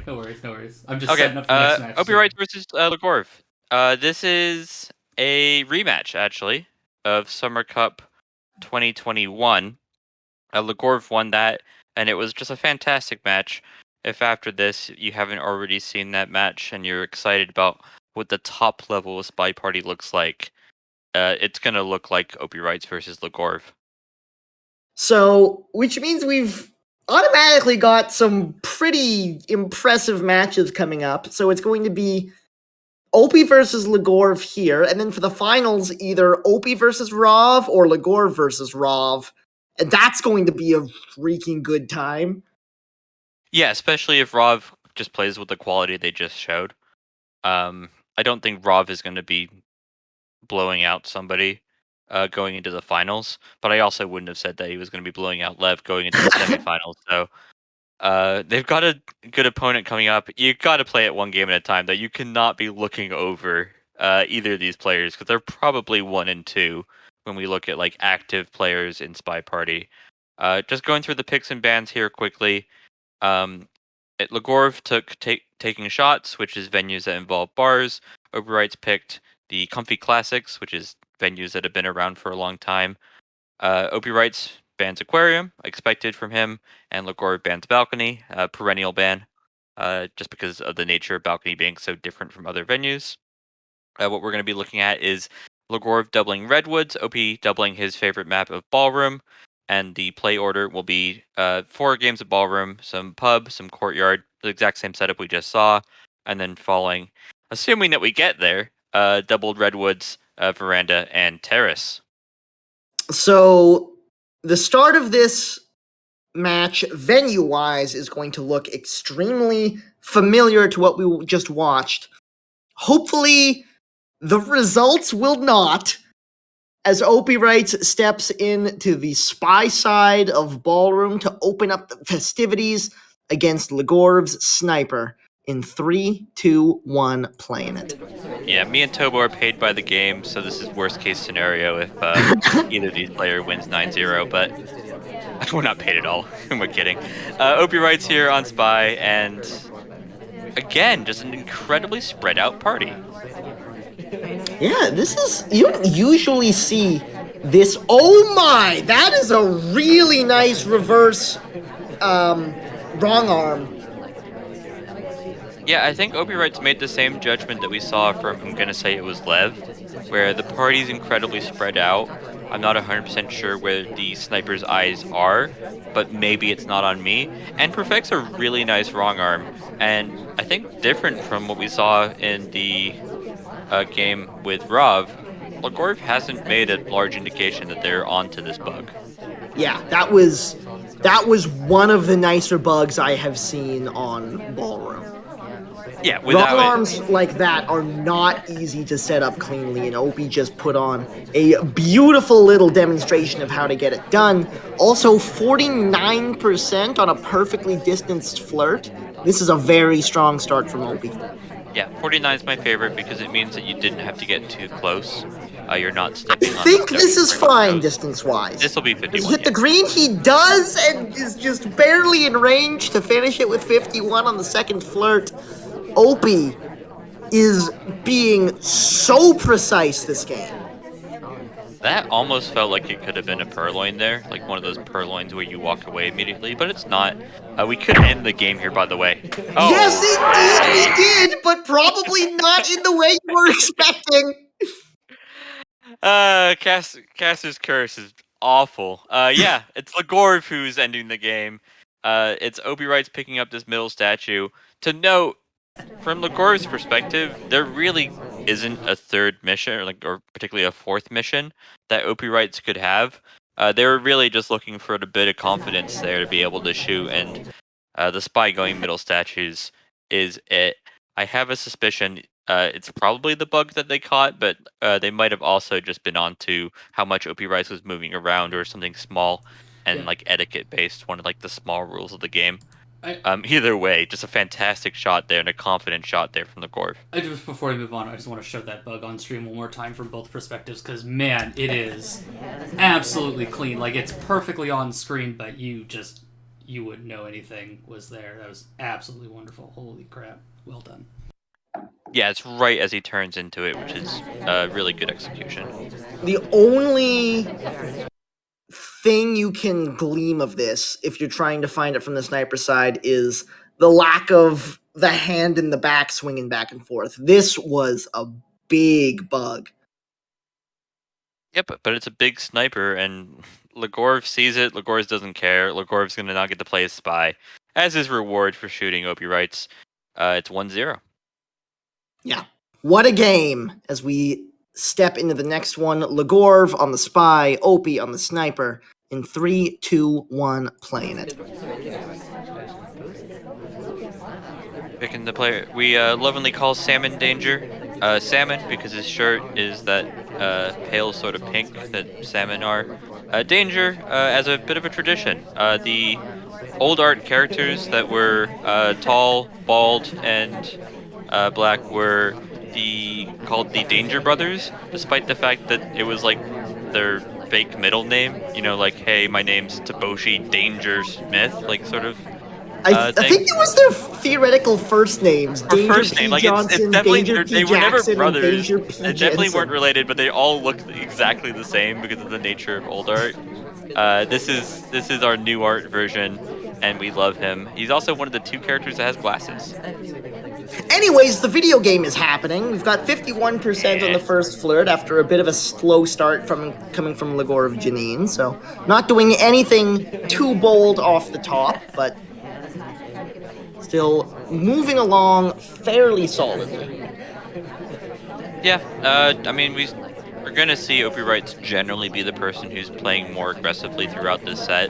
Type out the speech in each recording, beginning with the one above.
good. No worries, no worries. I'm just setting up the next match. OpiWrites versus Legorve. This is a rematch, actually, of Summer Cup 2021. Legorve won that, and it was just a fantastic match. If after this you haven't already seen that match and you're excited about what the top level of SpyParty looks like, it's gonna look like OpiWrites versus Legorve. So, which means we've automatically got some pretty impressive matches coming up. So it's going to be Opie versus Legorve here, and then for the finals, either Opie versus Rov or Legorve versus Rov. And that's going to be a freaking good time. Yeah, especially if Rov just plays with the quality they just showed. I don't think Rov is going to be blowing out somebody going into the finals, but I also wouldn't have said that he was going to be blowing out Lev going into the semifinals. So they've got a good opponent coming up. You got to play it one game at a time. That you cannot be looking over either of these players because they're probably 1 and 2 when we look at like active players in SpyParty. Just going through the picks and bans here quickly. Legorve took taking shots, which is venues that involve bars. OpiWrites picked the Comfy Classics, which is venues that have been around for a long time. OpiWrites bans Aquarium, expected from him, and Legorve bans Balcony, perennial ban, just because of the nature of Balcony being so different from other venues. What we're going to be looking at is Legorve doubling Redwoods, OP doubling his favorite map of Ballroom, and the play order will be 4 games of Ballroom, some pub, some Courtyard, the exact same setup we just saw, and then following, assuming that we get there, doubled Redwoods, Veranda, and Terrace. So the start of this match, venue-wise, is going to look extremely familiar to what we just watched. Hopefully, the results will not, as OpiWrites steps into the spy side of Ballroom to open up the festivities against Legorve's Sniper in 3, 2, 1, playing it. Yeah, me and Tobo are paid by the game, so this is worst case scenario if either of these player wins 9-0, but we're not paid at all. We're kidding. OpiWrites here on Spy, and again, just an incredibly spread out party. Yeah, this is, you don't usually see this. Oh my, that is a really nice reverse wrong arm. Yeah, I think OpiWrites made the same judgment that we saw from, I'm going to say it was Lev, where the party's incredibly spread out. I'm not 100% sure where the sniper's eyes are, but maybe it's not on me. And perfects a really nice wrong arm, and I think different from what we saw in the game with Rov, Legorve hasn't made a large indication that they're onto this bug. Yeah, that was one of the nicer bugs I have seen on Ballroom. Yeah, without wrong arms like that are not easy to set up cleanly, and Opie just put on a beautiful little demonstration of how to get it done. Also, 49% on a perfectly distanced flirt. This is a very strong start from Opie. Yeah, 49 is my favorite because it means that you didn't have to get too close. You're not stepping on. I think this is fine distance-wise. This will be 51. Hit the green, he does, and is just barely in range to finish it with 51 on the second flirt. Opie is being so precise this game. That almost felt like it could have been a purloin there, like one of those purloins where you walk away immediately, but it's not. We could end the game here, by the way. Oh. Yes, indeed, we did, but probably not in the way you were expecting. Caster's Curse is awful. Yeah, it's Legorve who's ending the game. It's OpiWrites picking up this middle statue. To note, from Legorve's perspective, there really isn't a third mission, or particularly a fourth mission that OpiWrites could have. They were really just looking for a bit of confidence there to be able to shoot, and the spy going middle statues is it. I have a suspicion it's probably the bug that they caught, but they might have also just been onto how much OpiWrites was moving around or something small and like etiquette based, one of like the small rules of the game. Either way, just a fantastic shot there and a confident shot there from Legorve. Just before we move on, I just want to show that bug on stream one more time from both perspectives, because man, it is absolutely clean. Like, it's perfectly on screen, but you you wouldn't know anything was there. That was absolutely wonderful. Holy crap. Well done. Yeah, it's right as he turns into it, which is really good execution. The only thing you can glean of this, if you're trying to find it from the sniper side, is the lack of the hand in the back swinging back and forth. This was a big bug. Yep, but it's a big sniper, and Legorve sees it. Legorve doesn't care. Legorve's going to not get to play as spy. As his reward for shooting, OpiWrites, it's 1-0. Yeah. What a game as we step into the next one. Legorve on the spy, Opie on the sniper. In 3, 2, 1, playing it. Picking the player we lovingly call Salmon Danger. Salmon because his shirt is that pale sort of pink that salmon are. Danger as a bit of a tradition. The old art characters that were tall, bald, and black were called the Danger Brothers, despite the fact that it was like their fake middle name. You know, like, hey, my name's Taboshi Danger Smith, like sort of. I think it was their theoretical first names. Or Danger first P. name, like Johnson, it's definitely Danger P. they were never Jackson, and brothers. Danger P. They definitely Jensen. weren't related, but they all look exactly the same because of the nature of old art. This is our new art version, and we love him. He's also one of the 2 characters that has glasses. Anyways, the video game is happening. We've got 51% on the first flirt after a bit of a slow start coming from Legorve Genine, so not doing anything too bold off the top, but still moving along fairly solidly. Yeah, I mean, we're gonna see OpiWrites generally be the person who's playing more aggressively throughout this set.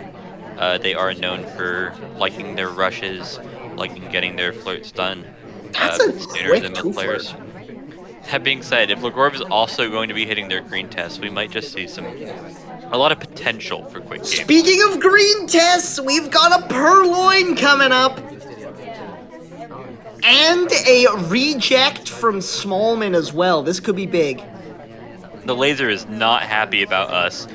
They are known for liking their rushes, liking getting their flirts done. That's a Sooner quick than most 2 players. flirt. That being said, if Legorve is also going to be hitting their green tests, we might just see a lot of potential for quick games. Speaking of green tests, we've got a purloin coming up. And a reject from Smallman as well. This could be big. The laser is not happy about us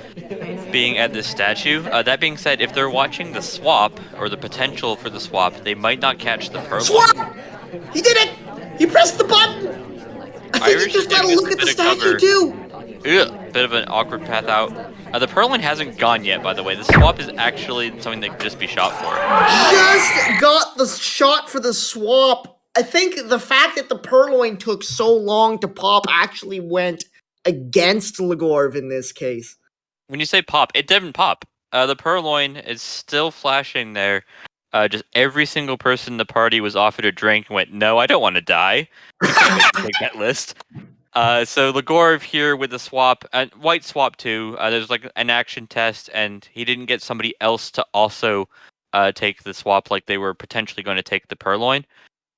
being at this statue. That being said, if they're watching the swap, or the potential for the swap, they might not catch the purloin. Swap! He did it! He pressed the button! I think Irish you just gotta giving us look a at the bit of statue cover. too! Ugh, bit of an awkward path out. The purloin hasn't gone yet, by the way. The swap is actually something that could just be shot for. Just got the shot for the swap. I think the fact that the purloin took so long to pop actually went against Legorve in this case. When you say pop, it didn't pop. The purloin is still flashing there. Just every single person in the party was offered a drink and went, no, I don't want to die. Take that list. So Legorve here with the swap, white swap too. There's like an action test, and he didn't get somebody else to also take the swap like they were potentially going to take the purloin.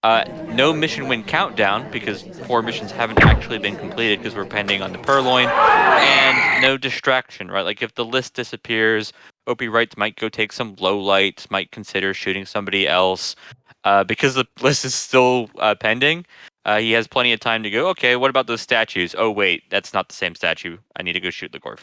No mission win countdown because 4 missions haven't actually been completed because we're pending on the purloin, and no distraction, right? Like if the list disappears, OpiWrites might go take some low lights, might consider shooting somebody else. Because the list is still pending, he has plenty of time to go, okay, what about those statues? Oh wait, that's not the same statue. I need to go shoot Legorve.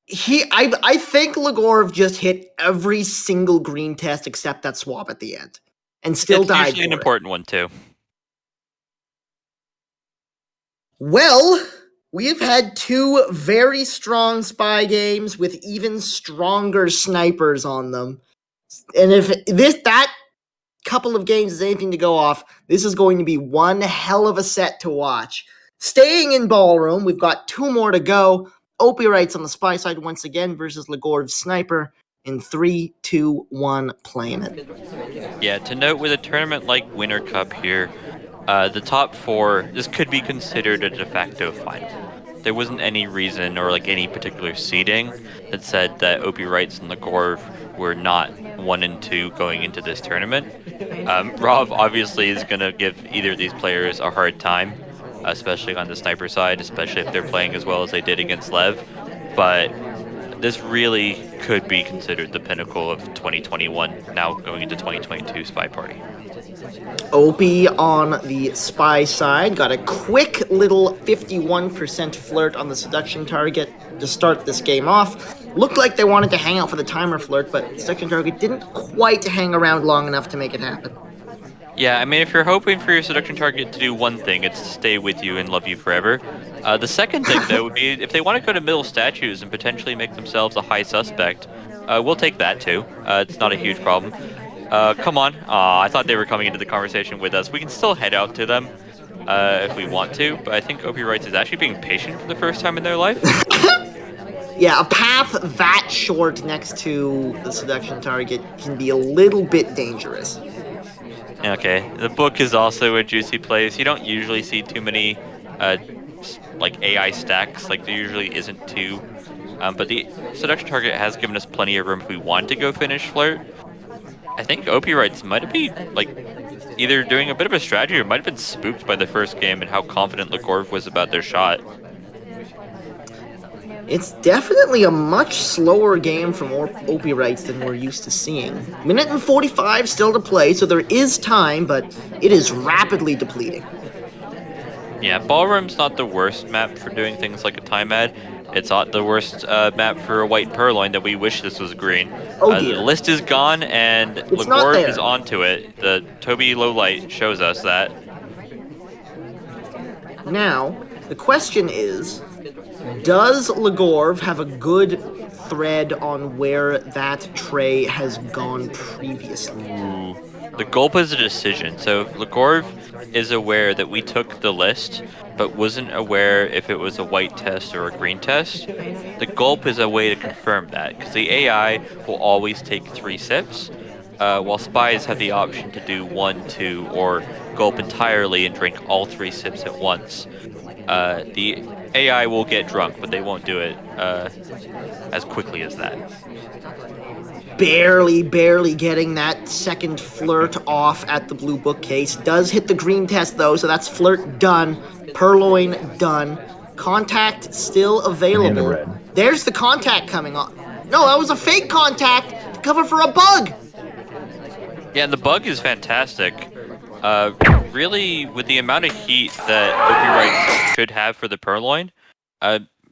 I think Legorve just hit every single green test except that swap at the end. And still died. It's usually an important one too. Well, we have had 2 very strong spy games with even stronger snipers on them. And if that couple of games is anything to go off, this is going to be one hell of a set to watch. Staying in Ballroom, we've got 2 more to go. OpiWrites on the spy side once again versus Legorve's sniper. In 3, 2, 1, playing it. Yeah, to note with a tournament like Winter Cup here, the top 4, this could be considered a de facto final. There wasn't any reason or like any particular seeding that said that OpiWrites and Legorve were not 1 and 2 going into this tournament. Rov obviously is going to give either of these players a hard time, especially on the sniper side, especially if they're playing as well as they did against Lev. But this really could be considered the pinnacle of 2021, now going into 2022 SpyParty. Opie on the spy side got a quick little 51% flirt on the seduction target to start this game off. Looked like they wanted to hang out for the timer flirt, but Seduction Target didn't quite hang around long enough to make it happen. Yeah, I mean, if you're hoping for your seduction target to do one thing, it's to stay with you and love you forever. The second thing, though, would be if they want to go to middle statues and potentially make themselves a high suspect, we'll take that too. It's not a huge problem. Come on. Aw, I thought they were coming into the conversation with us. We can still head out to them if we want to, but I think OpiWrites is actually being patient for the first time in their life. Yeah, a path that short next to the seduction target can be a little bit dangerous. Okay, the book is also a juicy place. You don't usually see too many, like AI stacks. Like there usually isn't too. But the seduction target has given us plenty of room if we want to go finish flirt. I think OpiWrites might be like either doing a bit of a strategy or might have been spooked by the first game and how confident Legorve was about their shot. It's definitely a much slower game from OpiWrites than we're used to seeing. Minute and 45 still to play, so there is time, but it is rapidly depleting. Yeah, Ballroom's not the worst map for doing things like a time ad. It's not the worst map for a white purloin that we wish this was green. Oh dear. The list is gone and It's not Legorve there. is onto it. The Toby low light shows us that. Now, the question is, does Legorve have a good thread on where that tray has gone previously? Ooh. The gulp is a decision. So if Legorve is aware that we took the list, but wasn't aware if it was a white test or a green test, the gulp is a way to confirm that, because the AI will always take 3 sips, while spies have the option to do 1, 2, or gulp entirely and drink all 3 sips at once. The AI will get drunk, but they won't do it as quickly as that. Barely getting that second flirt off at the blue bookcase. Does hit the green test, though, so that's flirt done. Purloin done. Contact still available. There's the contact coming on. No, that was a fake contact to cover for a bug. Yeah, and the bug is fantastic. Really, with the amount of heat that OpiWrites should have for the purloin,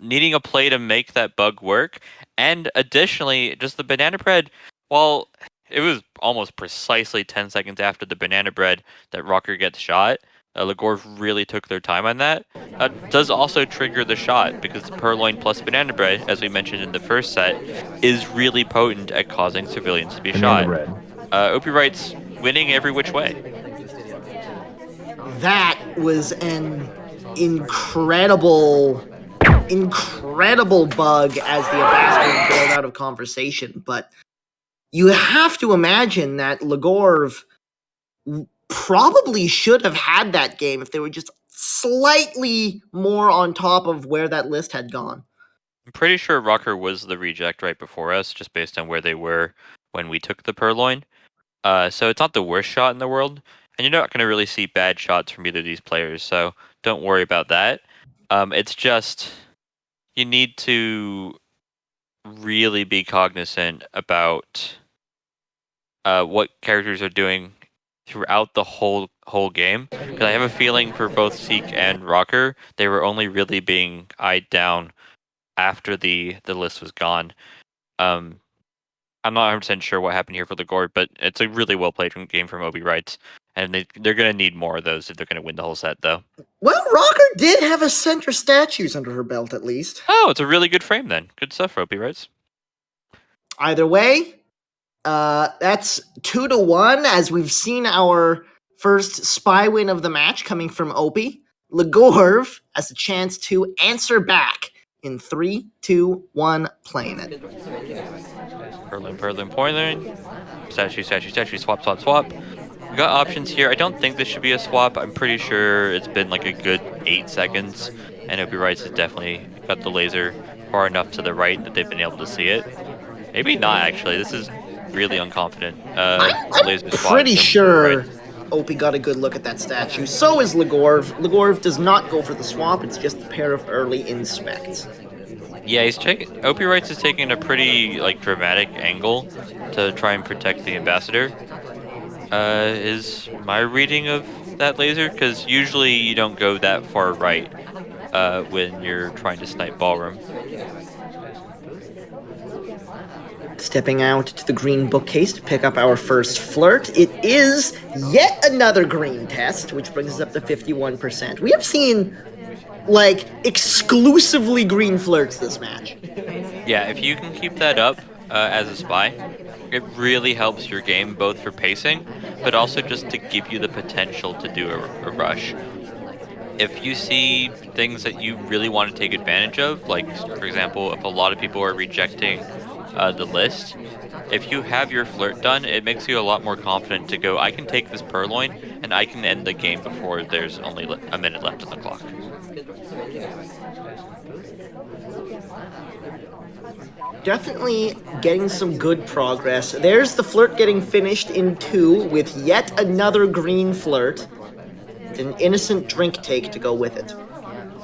needing a play to make that bug work, and additionally, just the banana bread, while it was almost precisely 10 seconds after the banana bread that Rocker gets shot, Legorve really took their time on that. Does also trigger the shot, because the purloin plus banana bread, as we mentioned in the first set, is really potent at causing civilians to be shot. OpiWrites winning every which way. That was an incredible bug as the ambassador bailed out of conversation, but you have to imagine that Legorve probably should have had that game if they were just slightly more on top of where that list had gone. I'm pretty sure Rocker was the reject right before us, just based on where they were when we took the purloin. So it's not the worst shot in the world, and you're not going to really see bad shots from either of these players, so don't worry about that. It's just you need to really be cognizant about what characters are doing throughout the whole game. Because I have a feeling for both Seek and Rocker, they were only really being eyed down after the list was gone. I'm not 100% sure what happened here for the Legorve, but it's a really well played game from OpiWrites, and they're going to need more of those if they're going to win the whole set, though. Well, Rocker did have a center statues under her belt, at least. Oh, it's a really good frame then. Good stuff for OpiWrites. Either way, that's 2-1, as we've seen our first spy win of the match coming from Opie. Legorve has a chance to answer back in 3, 2, 1, playing it. Purloin. Statue, swap. We got options here. I don't think this should be a swap. I'm pretty sure it's been like a good 8 seconds, and OpiWrites has definitely got the laser far enough to the right that they've been able to see it. Maybe not, actually. This is really unconfident. I'm pretty sure Opie got a good look at that statue. So is Legorve. Legorve does not go for the swap. It's just a pair of early inspects. Yeah, OpiWrites is taking a pretty dramatic angle to try and protect the ambassador. Is my reading of that laser, because usually you don't go that far right when you're trying to snipe Ballroom. Stepping out to the green bookcase to pick up our first flirt. It is yet another green test, which brings us up to 51%. We have seen, like, exclusively green flirts this match. Yeah, if you can keep that up as a spy, it really helps your game both for pacing, but also just to give you the potential to do a rush. If you see things that you really want to take advantage of, like for example, if a lot of people are rejecting the list, if you have your flirt done, it makes you a lot more confident to go, I can take this purloin and I can end the game before there's only a minute left on the clock. Definitely getting some good progress. There's the flirt getting finished in 2 with yet another green flirt. An innocent drink take to go with it.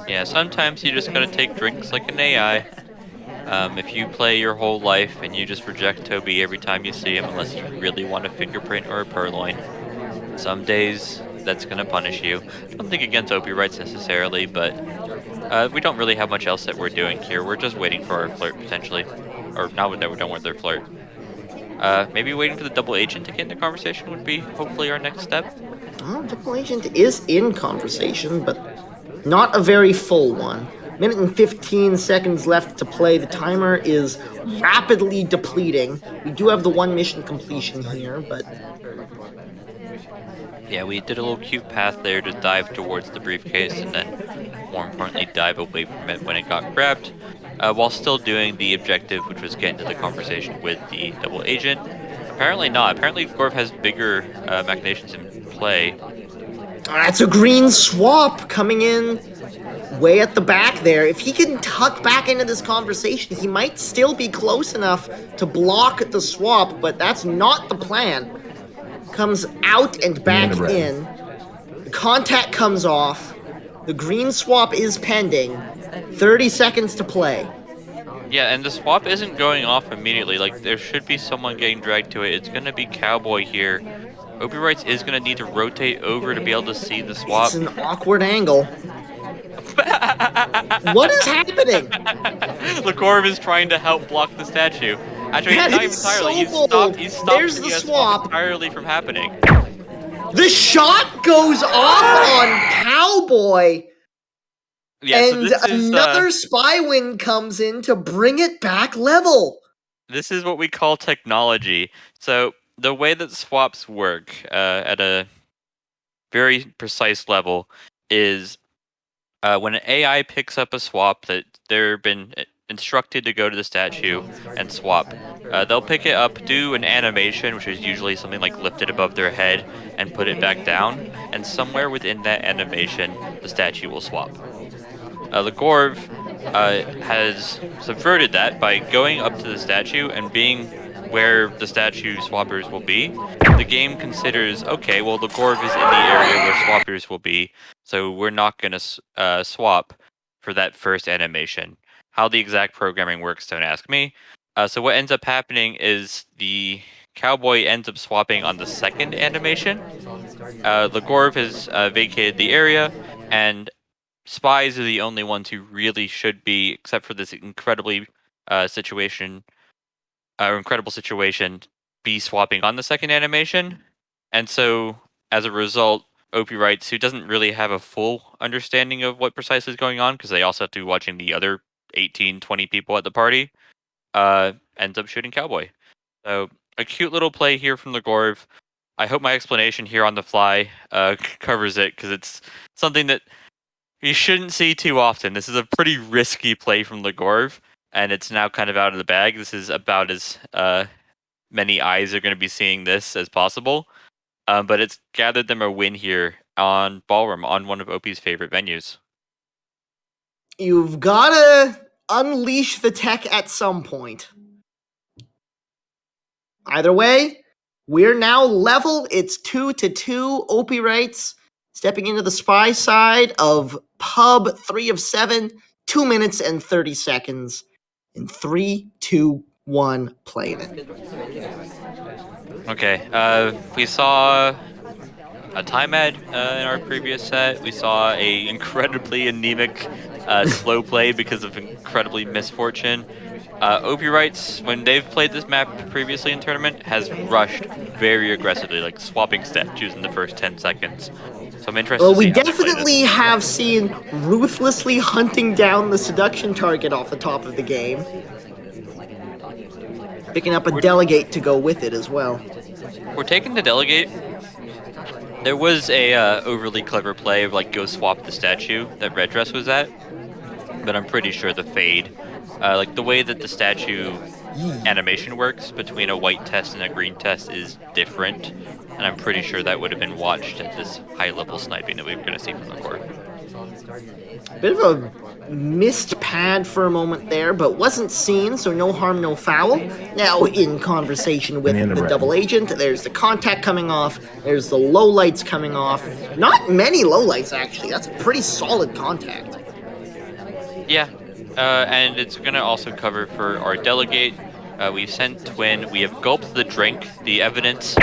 Yeah, sometimes you just gotta take drinks like an AI. If you play your whole life and you just reject Toby every time you see him unless you really want a fingerprint or a purloin, some days that's gonna punish you. I don't think against OpiWrites necessarily, but we don't really have much else that we're doing here. We're just waiting for our flirt potentially. Or now that we're done with their flirt. Maybe waiting for the double agent to get into conversation would be hopefully our next step. Oh, double agent is in conversation, but not a very full one. Minute and 15 seconds left to play. The timer is rapidly depleting. We do have the 1 mission completion here, but Yeah, we did a little cute path there to dive towards the briefcase and then, more importantly, dive away from it when it got grabbed, while still doing the objective, which was get into the conversation with the double agent. Apparently not. Apparently Gorv has bigger machinations in play. that's a green swap coming in way at the back there. If he can tuck back into this conversation, he might still be close enough to block the swap, but that's not the plan. Comes out and back in. The contact comes off. The green swap is pending. 30 seconds to play. Yeah, and the swap isn't going off immediately. Like, there should be someone getting dragged to it. It's going to be Cowboy here. OpiWrites is going to need to rotate over to be able to see the swap. It's an awkward angle. What is happening? Legorve is trying to help block the statue. Actually, That not is entirely. so bold. He's stopped There's the swap swap. entirely from happening. The shot goes off on Cowboy. Yeah, and so this is another spy win comes in to bring it back level. this is what we call technology. So the way that swaps work at a very precise level is when an AI picks up a swap that they've been instructed to go to the statue and swap, they'll pick it up, do an animation, which is usually something like lift it above their head and put it back down, and somewhere within that animation, the statue will swap. Legorve has subverted that by going up to the statue and being where the statue swappers will be. The game considers, okay, well, Legorve is in the area where swappers will be, so we're not going to swap for that first animation. How the exact programming works, don't ask me. So what ends up happening is the Cowboy ends up swapping on the second animation. Legorve has vacated the area, and spies are the only ones who really should be, except for this incredible situation, be swapping on the second animation. And so, as a result, OpiWrites, who doesn't really have a full understanding of what precisely is going on, because they also have to be watching the other 18, 20 people at the party, ends up shooting Cowboy. So, a cute little play here from Legorve. I hope my explanation here on the fly covers it, because it's something that you shouldn't see too often. This is a pretty risky play from Legorve, and it's now kind of out of the bag. This is about as many eyes are going to be seeing this as possible. But it's gathered them a win here on Ballroom, on one of OP's favorite venues. You've gotta unleash the tech at some point. Either way, we're now level. It's 2-2. OpiWrites stepping into the spy side of Pub 3 of 7, 2 minutes and 30 seconds. In 3, 2, 1, playing it. Okay, we saw a time ad in our previous set. We saw a incredibly anemic slow play because of incredibly misfortune. OpiWrites, when they've played this map previously in tournament, has rushed very aggressively, like swapping statues in the first 10 seconds. So I'm interested Well, to we see how they play definitely this. have seen ruthlessly hunting down the seduction target off the top of the game. Picking up a delegate to go with it as well. We're taking the delegate. There was a overly clever play of like go swap the statue that Red Dress was at, but I'm pretty sure the fade, like the way that the statue animation works between a white test and a green test is different, and I'm pretty sure that would have been watched at this high level sniping that we were going to see from the core. Bit of a missed pad for a moment there, but wasn't seen, so no harm, no foul. Now, in conversation with the double agent, there's the contact coming off, there's the low lights coming off. Not many low lights, actually. That's a pretty solid contact. Yeah, and it's going to also cover for our delegate. We've sent Twin, we have gulped the drink, the evidence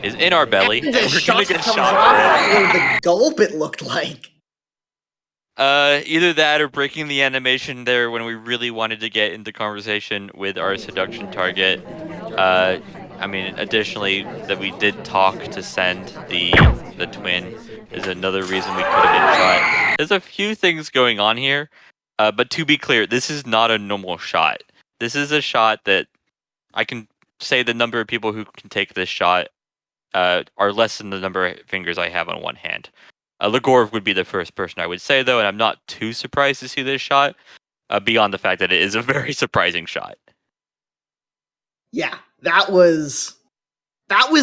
is in our belly, and we're going to get shot for it. The gulp, it looked like. Either that or breaking the animation there when we really wanted to get into conversation with our seduction target. I mean, additionally, that we did talk to send the twin is another reason we could have been shot. There's a few things going on here, but to be clear, this is not a normal shot. This is a shot that I can say the number of people who can take this shot are less than the number of fingers I have on one hand. Legorve would be the first person I would say, though, and I'm not too surprised to see this shot, beyond the fact that it is a very surprising shot. Yeah, that was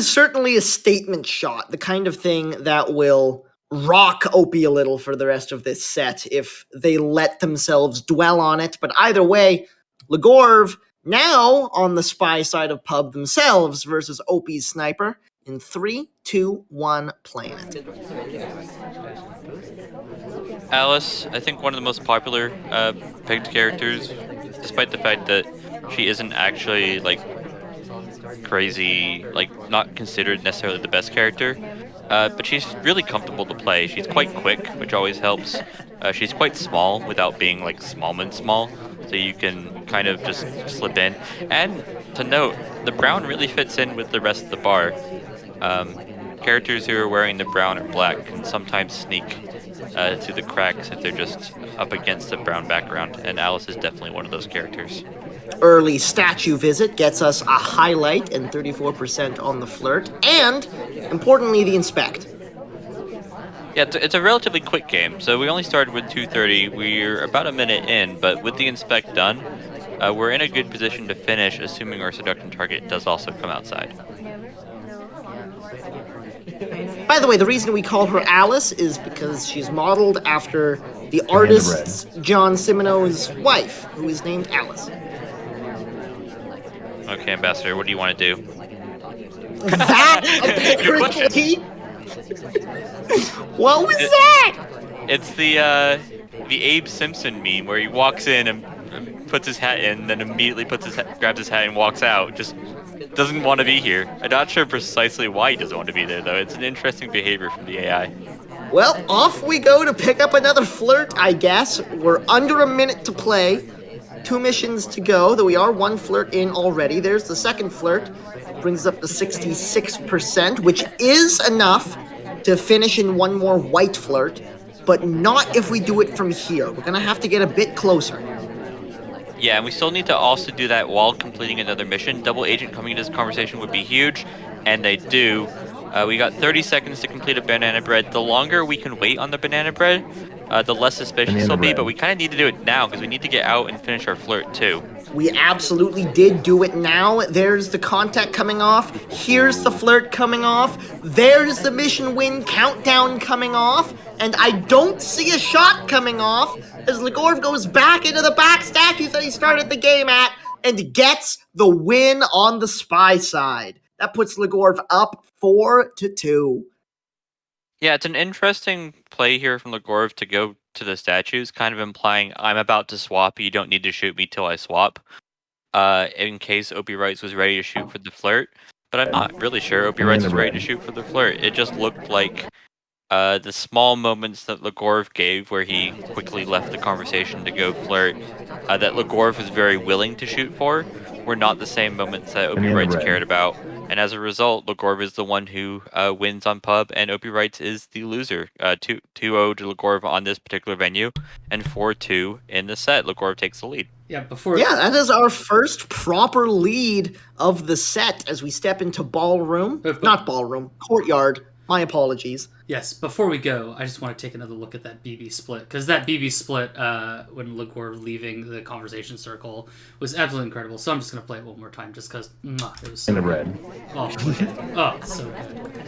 certainly a statement shot, the kind of thing that will rock Opie a little for the rest of this set if they let themselves dwell on it. But either way, Legorve now on the spy side of pub themselves versus Opie's sniper. In 3, 2, 1, playing it. Alice, I think one of the most popular picked characters, despite the fact that she isn't actually like crazy, like not considered necessarily the best character, but she's really comfortable to play. She's quite quick, which always helps. She's quite small without being like small, so you can kind of just slip in. And to note, the brown really fits in with the rest of the bar. Characters who are wearing the brown or black can sometimes sneak through the cracks if they're just up against the brown background, and Alice is definitely one of those characters. Early statue visit gets us a highlight and 34% on the flirt, and, importantly, the inspect. Yeah, it's a relatively quick game, so we only started with 230. We're about a minute in, but with the inspect done, we're in a good position to finish, assuming our seduction target does also come outside. By the way, the reason we call her Alice is because she's modeled after the artist John Cimino's wife, who is named Alice. Okay, Ambassador, what do you want to do? That apparently. What was that? It's the Abe Simpson meme where he walks in and puts his hat in, then immediately grabs his hat and walks out. Just doesn't want to be here. I'm not sure precisely why he doesn't want to be there, though. It's an interesting behavior from the AI. Well, off we go to pick up another flirt, I guess. We're under a minute to play. 2 missions to go, though we are 1 flirt in already. There's the second flirt. Brings up to 66%, which is enough to finish in 1 more white flirt, but not if we do it from here. We're going to have to get a bit closer. Yeah, and we still need to also do that while completing another mission. Double agent coming into this conversation would be huge, and they do. We got 30 seconds to complete a banana bread. The longer we can wait on the banana bread, the less suspicious it'll be, but we kind of need to do it now because we need to get out and finish our flirt too. We absolutely did do it now. There's the contact coming off. Here's the flirt coming off. There's the mission win countdown coming off. And I don't see a shot coming off as Legorve goes back into the back statues that he started the game at and gets the win on the spy side. That puts Legorve up 4-2. Yeah, it's an interesting play here from Legorve to go to the statues, kind of implying I'm about to swap, you don't need to shoot me till I swap, in case OpiWrites was ready to shoot for the flirt. But I'm not really sure OpiWrites was ready to shoot for the flirt. It just looked like the small moments that Legorve gave, where he quickly left the conversation to go flirt, that Legorve was very willing to shoot for, were not the same moments that OpiWrites cared about. And as a result, Legorve is the one who wins on pub, and OpiWrites is the loser. 2-0 to Legorve on this particular venue, and 4-2 in the set. Legorve takes the lead. Yeah, that is our first proper lead of the set as we step into Ballroom. Not Ballroom, Courtyard. My apologies. Yes, before we go, I just want to take another look at that BB split, because that BB split, when Legorve leaving the conversation circle, was absolutely incredible. So I'm just going to play it one more time, just because it was so In the good. red. Oh, so good.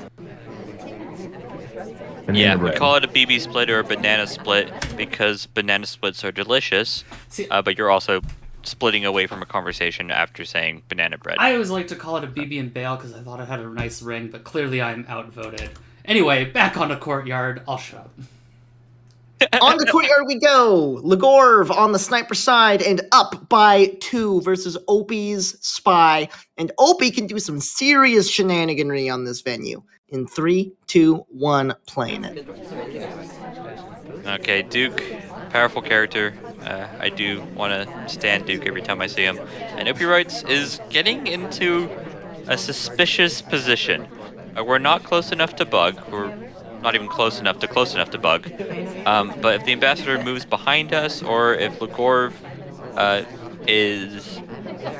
Yeah, we call it a BB split or a banana split because banana splits are delicious, but you're also splitting away from a conversation after saying banana bread. I always like to call it a BB and Bale because I thought it had a nice ring, but clearly I'm outvoted. Anyway, back on the Courtyard. I'll shut up. On the Courtyard we go. Legorve on the sniper side and up by 2 versus Opie's Spy. And Opie can do some serious shenaniganry on this venue. In 3, 2, 1, playing it. Okay, Duke, powerful character. I do want to stand Duke every time I see him. And OpiWrites is getting into a suspicious position. We're not close enough to bug. We're not even close enough to bug. But if the ambassador moves behind us, or if Legorve is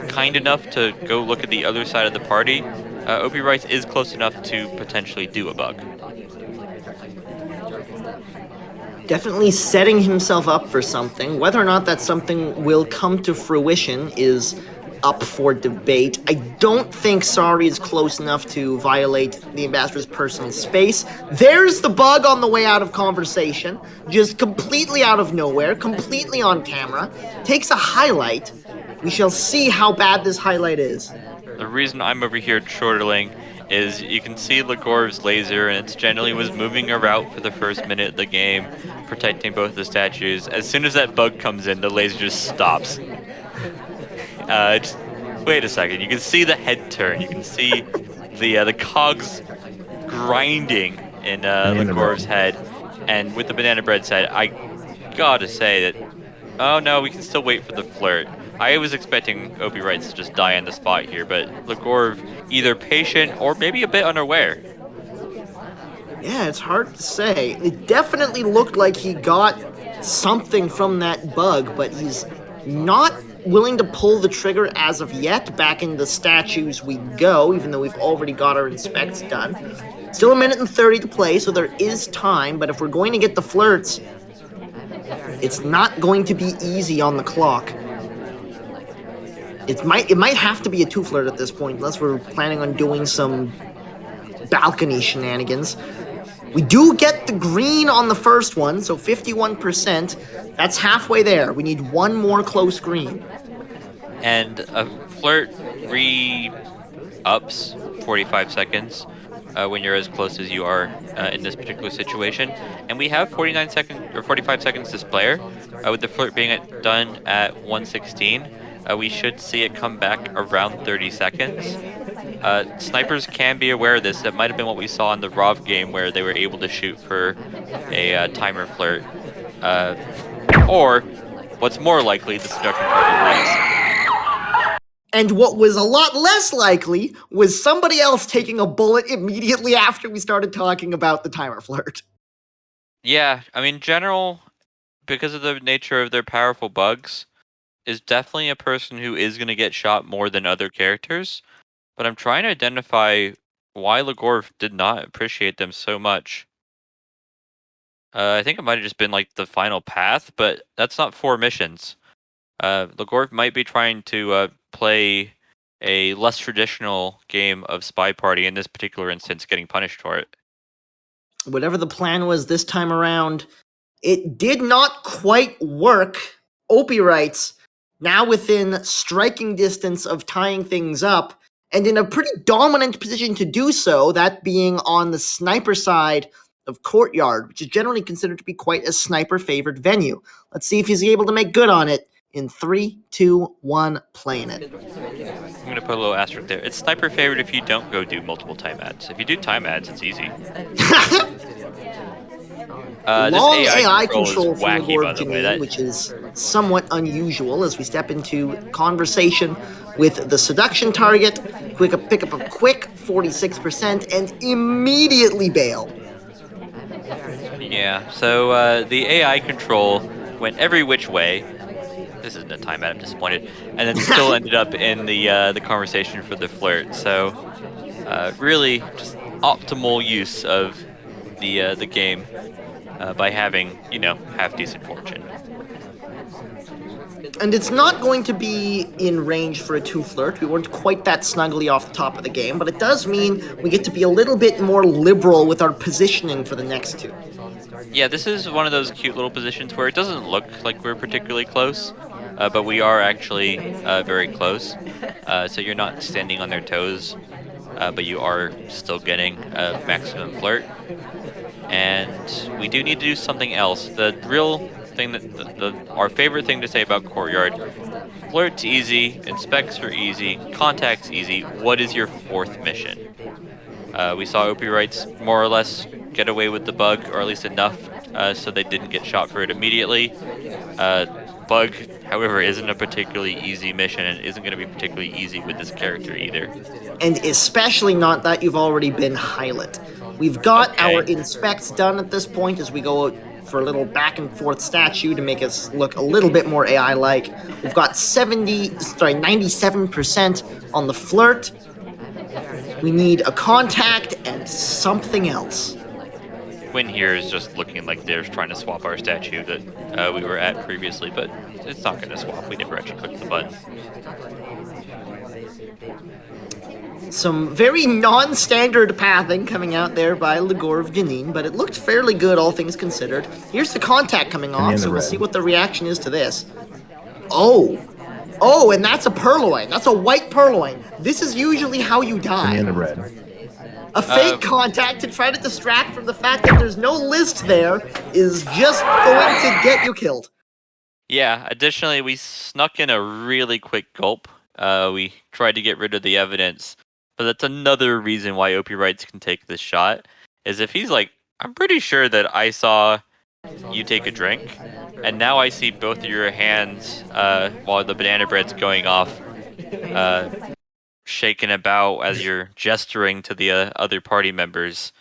kind enough to go look at the other side of the party, OpiWrites is close enough to potentially do a bug. Definitely setting himself up for something. Whether or not that something will come to fruition is up for debate. I don't think Sari is close enough to violate the ambassador's personal space. There's the bug on the way out of conversation, just completely out of nowhere, completely on camera. Takes a highlight. We shall see how bad this highlight is. The reason I'm over here chortling is you can see Legorve's laser, and it generally was moving a route for the first minute of the game, protecting both the statues. As soon as that bug comes in, the laser just stops. Just wait a second. You can see the head turn. You can see the cogs grinding in Legorve's head. And with the banana bread side, I gotta say that, oh no, we can still wait for the flirt. I was expecting OpiWrites to just die on the spot here, but Legorve either patient or maybe a bit unaware. Yeah, it's hard to say. It definitely looked like he got something from that bug, but he's not willing to pull the trigger as of yet. Back in the statues we go, even though we've already got our inspects done. Still 1 minute and 30 to play, so there is time, but if we're going to get the flirts, it's not going to be easy on the clock. It might have to be a 2 flirt at this point, unless we're planning on doing some balcony shenanigans. We do get the green on the first one, so 51%. That's halfway there. We need one more close green. And a flirt re-ups 45 seconds when you're as close as you are in this particular situation. And we have 45 seconds to spare. With the flirt being done at 1:16, we should see it come back around 30 seconds. Snipers can be aware of this. That might have been what we saw in the Rov game, where they were able to shoot for a timer flirt. Or, what's more likely, the seduction target leaves. And what was a lot less likely was somebody else taking a bullet immediately after we started talking about the timer flirt. Yeah, I mean, General, because of the nature of their powerful bugs, is definitely a person who is going to get shot more than other characters. But I'm trying to identify why Legorve did not appreciate them so much. I think it might have just been like the final path, but that's not 4 missions. Legorve might be trying to play a less traditional game of SpyParty, in this particular instance, getting punished for it. Whatever the plan was this time around, it did not quite work. OpiWrites, now within striking distance of tying things up, and in a pretty dominant position to do so, that being on the sniper side of Courtyard, which is generally considered to be quite a sniper-favored venue. Let's see if he's able to make good on it in 3, 2, 1, playing it. I'm going to put a little asterisk there. It's sniper-favored if you don't go do multiple time ads. If you do time ads, it's easy. This Long AI AI control is control from wacky, by Legorve the way. Genine, which is somewhat unusual as we step into conversation with the seduction target. Pick up a quick 46% and immediately bail. Yeah, so the AI control went every which way. This isn't a timeout, I'm disappointed. And then still ended up in the conversation for the flirt. So really just optimal use of the game by having, half decent fortune. And it's not going to be in range for a 2 flirt. We weren't quite that snugly off the top of the game, but it does mean we get to be a little bit more liberal with our positioning for the next 2. Yeah, this is one of those cute little positions where it doesn't look like we're particularly close, but we are actually very close. So you're not standing on their toes, but you are still getting a maximum flirt. And we do need to do something else. The real thing that our favorite thing to say about Courtyard: flirt's easy, inspects are easy, contact's easy. What is your fourth mission? We saw OpiWrites more or less get away with the bug, or at least enough so they didn't get shot for it immediately. Bug, however, isn't a particularly easy mission and isn't going to be particularly easy with this character either. And especially not that you've already been Hylet. We've got our inspects done at this point as we go for a little back and forth statue to make us look a little bit more AI-like. We've got 97% on the flirt. We need a contact and something else. Quinn here is just looking like they're trying to swap our statue that we were at previously, but it's not going to swap. We never actually clicked the button. Some very non-standard pathing coming out there by Legorve Genine, but it looked fairly good, all things considered. Here's the contact coming off, so we'll see what the reaction is to this. Oh, and that's a purloin. That's a white purloin. This is usually how you die. A fake contact to try to distract from the fact that there's no list there is just going to get you killed. Yeah, additionally, we snuck in a really quick gulp. We tried to get rid of the evidence, but that's another reason why OpiWrites can take this shot, is if he's like, I'm pretty sure that I saw you take a drink, and now I see both of your hands while the banana bread's going off, shaking about as you're gesturing to the other party members.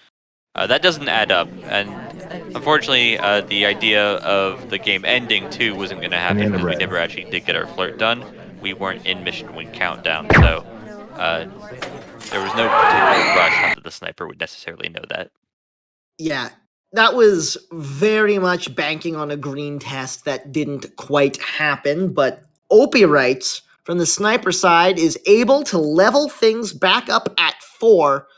That doesn't add up, and unfortunately, the idea of the game ending too wasn't going to happen because we never actually did get our flirt done. We weren't in mission win countdown, so there was no particular rush. Not that the sniper would necessarily know that. Yeah, that was very much banking on a green test that didn't quite happen, but OpiWrites from the sniper side is able to level things back up at 4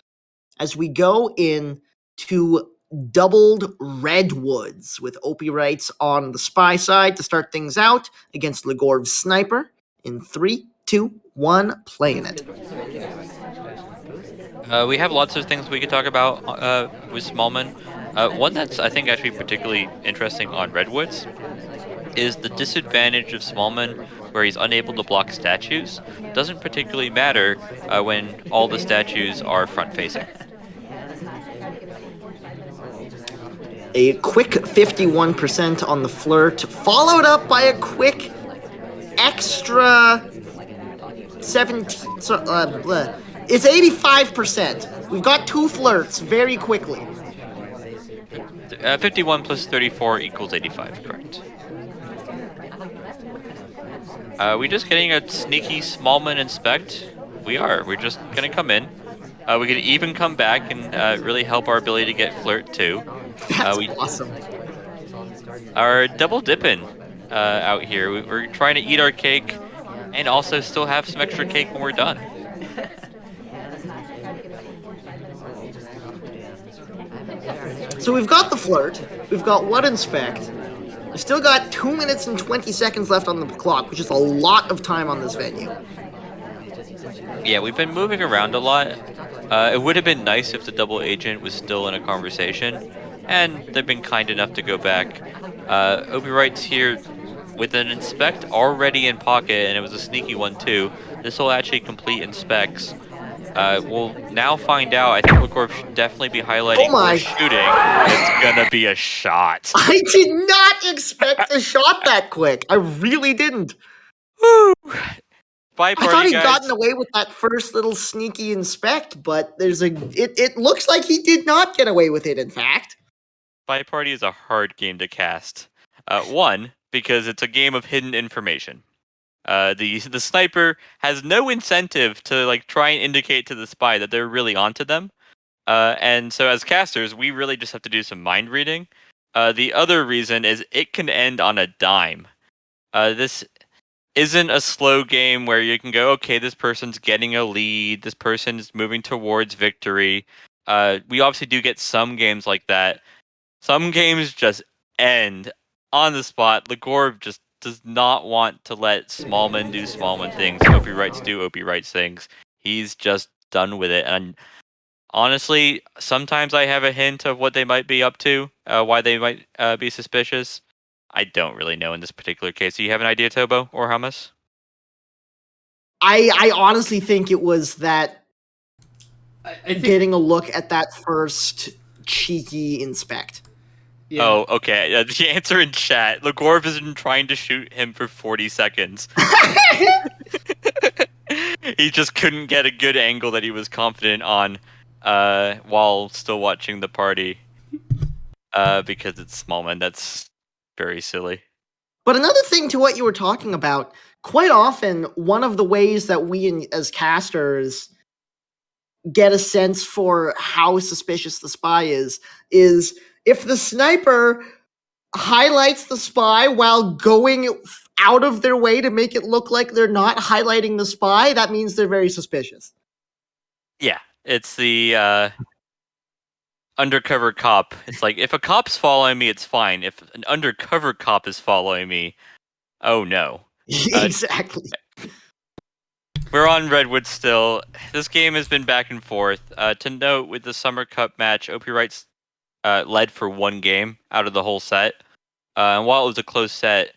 as we go in to doubled Redwoods with OpiWrites on the spy side to start things out against Legorve's sniper in 3, 2, 1, playing it. We have lots of things we could talk about with Smallman. One that's, I think, actually particularly interesting on Redwoods is the disadvantage of Smallman, where he's unable to block statues. Doesn't particularly matter when all the statues are front-facing. A quick 51% on the flirt, followed up by a quick extra 17. It's 85%. We've got 2 flirts very quickly. 51 plus 34 equals 85, correct. We just getting a sneaky Smallman inspect? We're just gonna come in. We could even come back and really help our ability to get flirt too. That's awesome. Our double dipping out here. We're trying to eat our cake and also still have some extra cake when we're done. So we've got the flirt, we've got what inspect, we've still got 2 minutes and 20 seconds left on the clock, which is a lot of time on this venue. Yeah, we've been moving around a lot. It would have been nice if the double agent was still in a conversation, and they've been kind enough to go back. OpiWrites here with an inspect already in pocket, and it was a sneaky one too. This will actually complete inspects. We'll now find out. I think Legorve should definitely be highlighting Oh my. or shooting. It's gonna be a shot. I did not expect a shot that quick. I really didn't. Woo! I thought SpyParty, he'd guys. gotten away with that first little sneaky inspect, but it looks like he did not get away with it, in fact. SpyParty is a hard game to cast. One, because it's a game of hidden information. The sniper has no incentive to like try and indicate to the spy that they're really onto them. And so as casters, we really just have to do some mind reading. The other reason is it can end on a dime. This isn't a slow game where you can go, okay, this person's getting a lead, this person's moving towards victory. We obviously do get some games like that. Some games just end on the spot. Legorve just does not want to let small men do small men things. OpiWrites do OpiWrites things. He's just done with it. And honestly, sometimes I have a hint of what they might be up to, why they might be suspicious. I don't really know in this particular case. Do you have an idea, Tobo or Hummus? I honestly think it was that I think, getting a look at that first cheeky inspect. yeah. Oh, okay. The answer in chat. Legorve has been trying to shoot him for 40 seconds. He just couldn't get a good angle that he was confident on while still watching the party. Because it's small man. That's very silly. But another thing to what you were talking about, quite often, one of the ways that we as casters get a sense for how suspicious the spy is if the sniper highlights the spy while going out of their way to make it look like they're not highlighting the spy, that means they're very suspicious. Yeah, it's the undercover cop. It's like, if a cop's following me, it's fine. If an undercover cop is following me, oh no. Exactly. We're on Redwoods still. This game has been back and forth. To note, with the Summer Cup match, OpiWrites led for one game out of the whole set. And while it was a close set,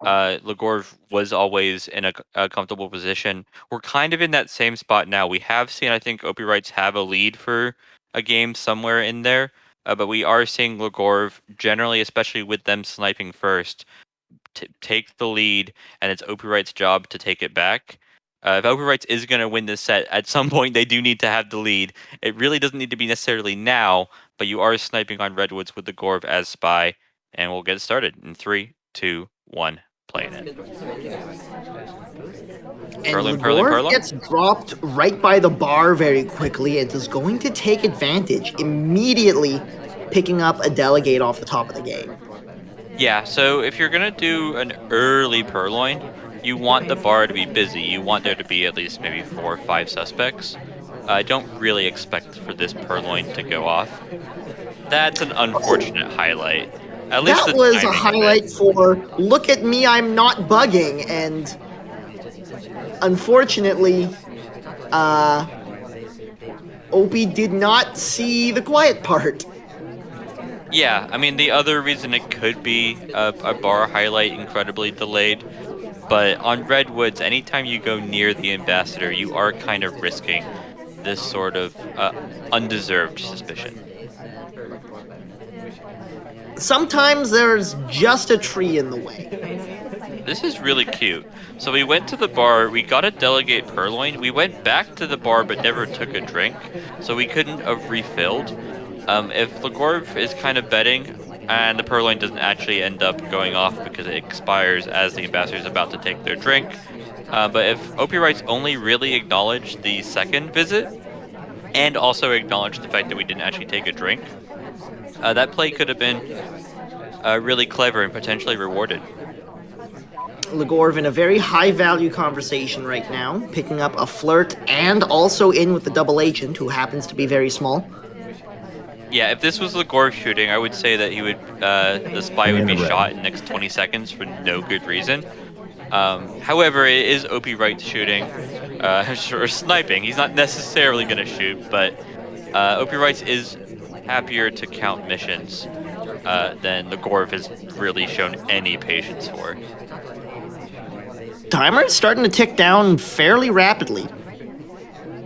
Legorve was always in a comfortable position. We're kind of in that same spot now. We have seen, I think, OpiWrites have a lead for a game somewhere in there, but we are seeing Legorve generally, especially with them sniping first, take the lead, and it's OpiWrites' job to take it back. If OpiWrites is going to win this set, at some point they do need to have the lead. It really doesn't need to be necessarily now, but you are sniping on Redwoods with the Gorv as spy, and we'll get started in 3, 2, 1, playing it. And Legorve gets dropped right by the bar very quickly and is going to take advantage, immediately picking up a delegate off the top of the game. Yeah, so if you're going to do an early purloin, you want the bar to be busy. You want there to be at least maybe 4 or 5 suspects. I don't really expect for this purloin to go off. That's an unfortunate highlight. At least that was a highlight for, look at me, I'm not bugging, and unfortunately, Opie did not see the quiet part. Yeah, I mean, the other reason it could be a bar highlight incredibly delayed, but on Redwoods, anytime you go near the ambassador, you are kind of risking this sort of undeserved suspicion. Sometimes there's just a tree in the way. This is really cute. So we went to the bar, we got a delegate purloin, we went back to the bar but never took a drink, so we couldn't have refilled. If Legorve is kind of betting, and the purloin doesn't actually end up going off because it expires as the ambassador is about to take their drink, but if OpiWrites only really acknowledged the second visit, and also acknowledged the fact that we didn't actually take a drink, that play could have been really clever and potentially rewarded. Legorve in a very high-value conversation right now, picking up a flirt and also in with the double agent, who happens to be very small. Yeah, if this was Legorve shooting, I would say that he would, the spy would be shot in the next 20 seconds for no good reason. However, it is OpiWrites shooting, or sniping. He's not necessarily going to shoot, but OpiWrites is happier to count missions than Legorve has really shown any patience for. Timer is starting to tick down fairly rapidly.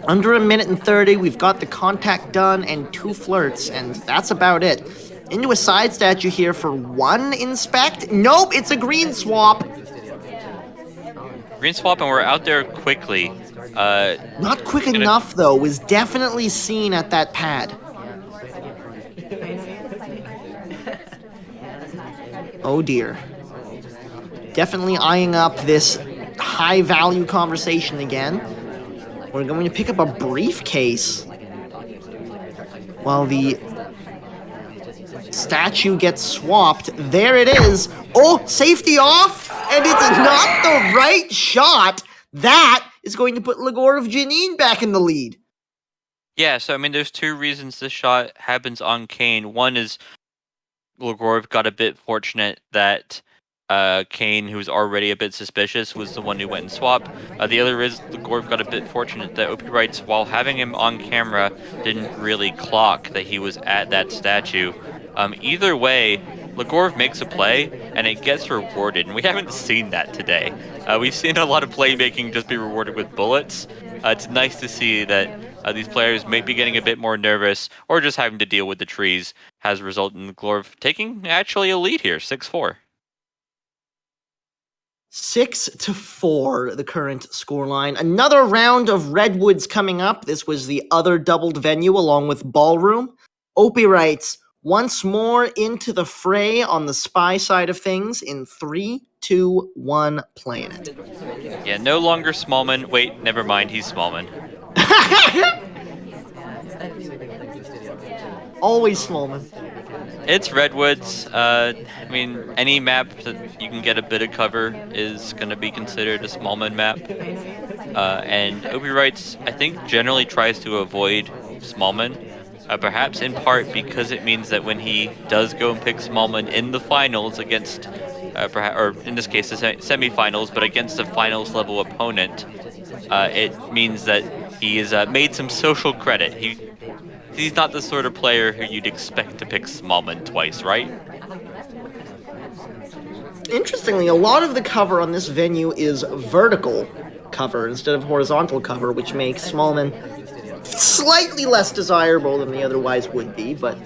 Under a minute and 30, we've got the contact done and 2 flirts, and that's about it. Into a side statue here for 1 inspect. Nope, it's a green swap. Green swap, and we're out there quickly. Not quick gonna- enough, though. Was definitely seen at that pad. Oh dear. Definitely eyeing up this high-value conversation again. We're going to pick up a briefcase while the statue gets swapped. There it is. Oh, safety off, and it's not the right shot. That is going to put Legorve Genine back in the lead. Yeah, so I mean, there's 2 reasons this shot happens on Kane. One is Legorve got a bit fortunate that Kane, who's already a bit suspicious, was the one who went and swapped. The other is Legorve got a bit fortunate that OpiWrites, while having him on camera, didn't really clock that he was at that statue. Either way, Legorve makes a play, and it gets rewarded, and we haven't seen that today. We've seen a lot of playmaking just be rewarded with bullets. It's nice to see that these players may be getting a bit more nervous, or just having to deal with the trees, has resulted in Legorve taking actually a lead here, 6-4. 6-4, the current scoreline. Another round of Redwoods coming up. This was the other doubled venue along with Ballroom. OpiWrites once more into the fray on the spy side of things in 3, 2, 1, playing it. Yeah, no longer Smallman. Wait, never mind, he's Smallman. Always Smallman. It's Redwoods. I mean, any map that you can get a bit of cover is going to be considered a Smallman map. And OpiWrites, I think, generally tries to avoid Smallman. Perhaps in part because it means that when he does go and pick Smallman in the finals against, or in this case, the semifinals, but against a finals level opponent, it means that he has made some social credit. He's not the sort of player who you'd expect to pick Smallman twice, right? Interestingly, a lot of the cover on this venue is vertical cover instead of horizontal cover, which makes Smallman slightly less desirable than they otherwise would be, but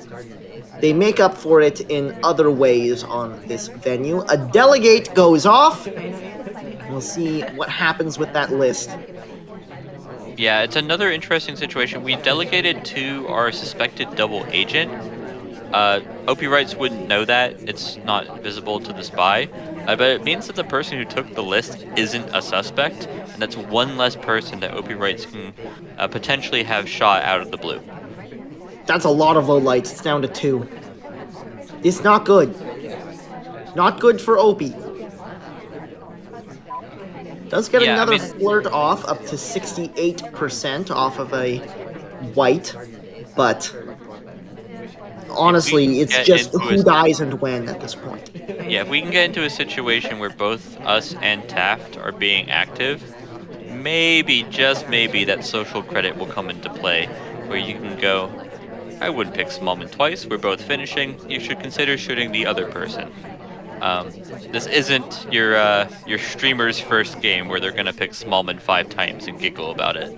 they make up for it in other ways on this venue. A delegate goes off. We'll see what happens with that list. Yeah, it's another interesting situation. We delegated to our suspected double agent. OpiWrites wouldn't know that. It's not visible to the spy. But it means that the person who took the list isn't a suspect, and that's one less person that OpiWrites can potentially have shot out of the blue. That's a lot of low lights. It's down to 2. It's not good. Not good for Opie. Does get another flirt off, up to 68% off of a white, but honestly, it's just who dies and when at this point. Yeah, if we can get into a situation where both us and Taft are being active, maybe, just maybe, that social credit will come into play, where you can go, I wouldn't pick Smallman twice, we're both finishing, you should consider shooting the other person. This isn't your streamer's first game where they're gonna pick Smallman 5 times and giggle about it.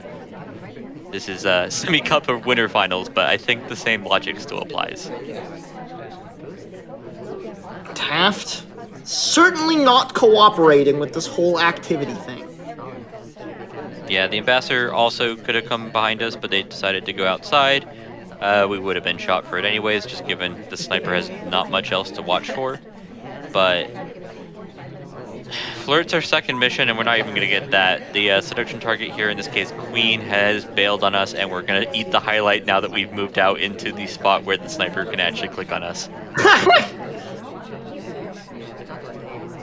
This is semi-cup of winter finals, but I think the same logic still applies. Taft certainly not cooperating with this whole activity thing. Yeah, the ambassador also could have come behind us, but they decided to go outside. We would have been shot for it anyways, just given the sniper has not much else to watch for. But Flirt's our second mission, and we're not even going to get that. The seduction target here, in this case Queen, has bailed on us, and we're going to eat the highlight now that we've moved out into the spot where the sniper can actually click on us.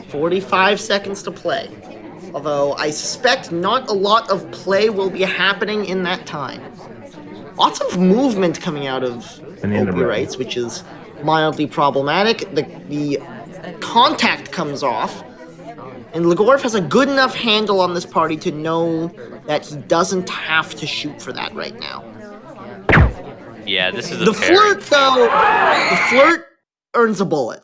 45 seconds to play. Although I suspect not a lot of play will be happening in that time. Lots of movement coming out of OpiWrites, which is mildly problematic. The contact comes off, and Legorve has a good enough handle on this party to know that he doesn't have to shoot for that right now. Yeah, this is the flirt, though. The flirt earns a bullet.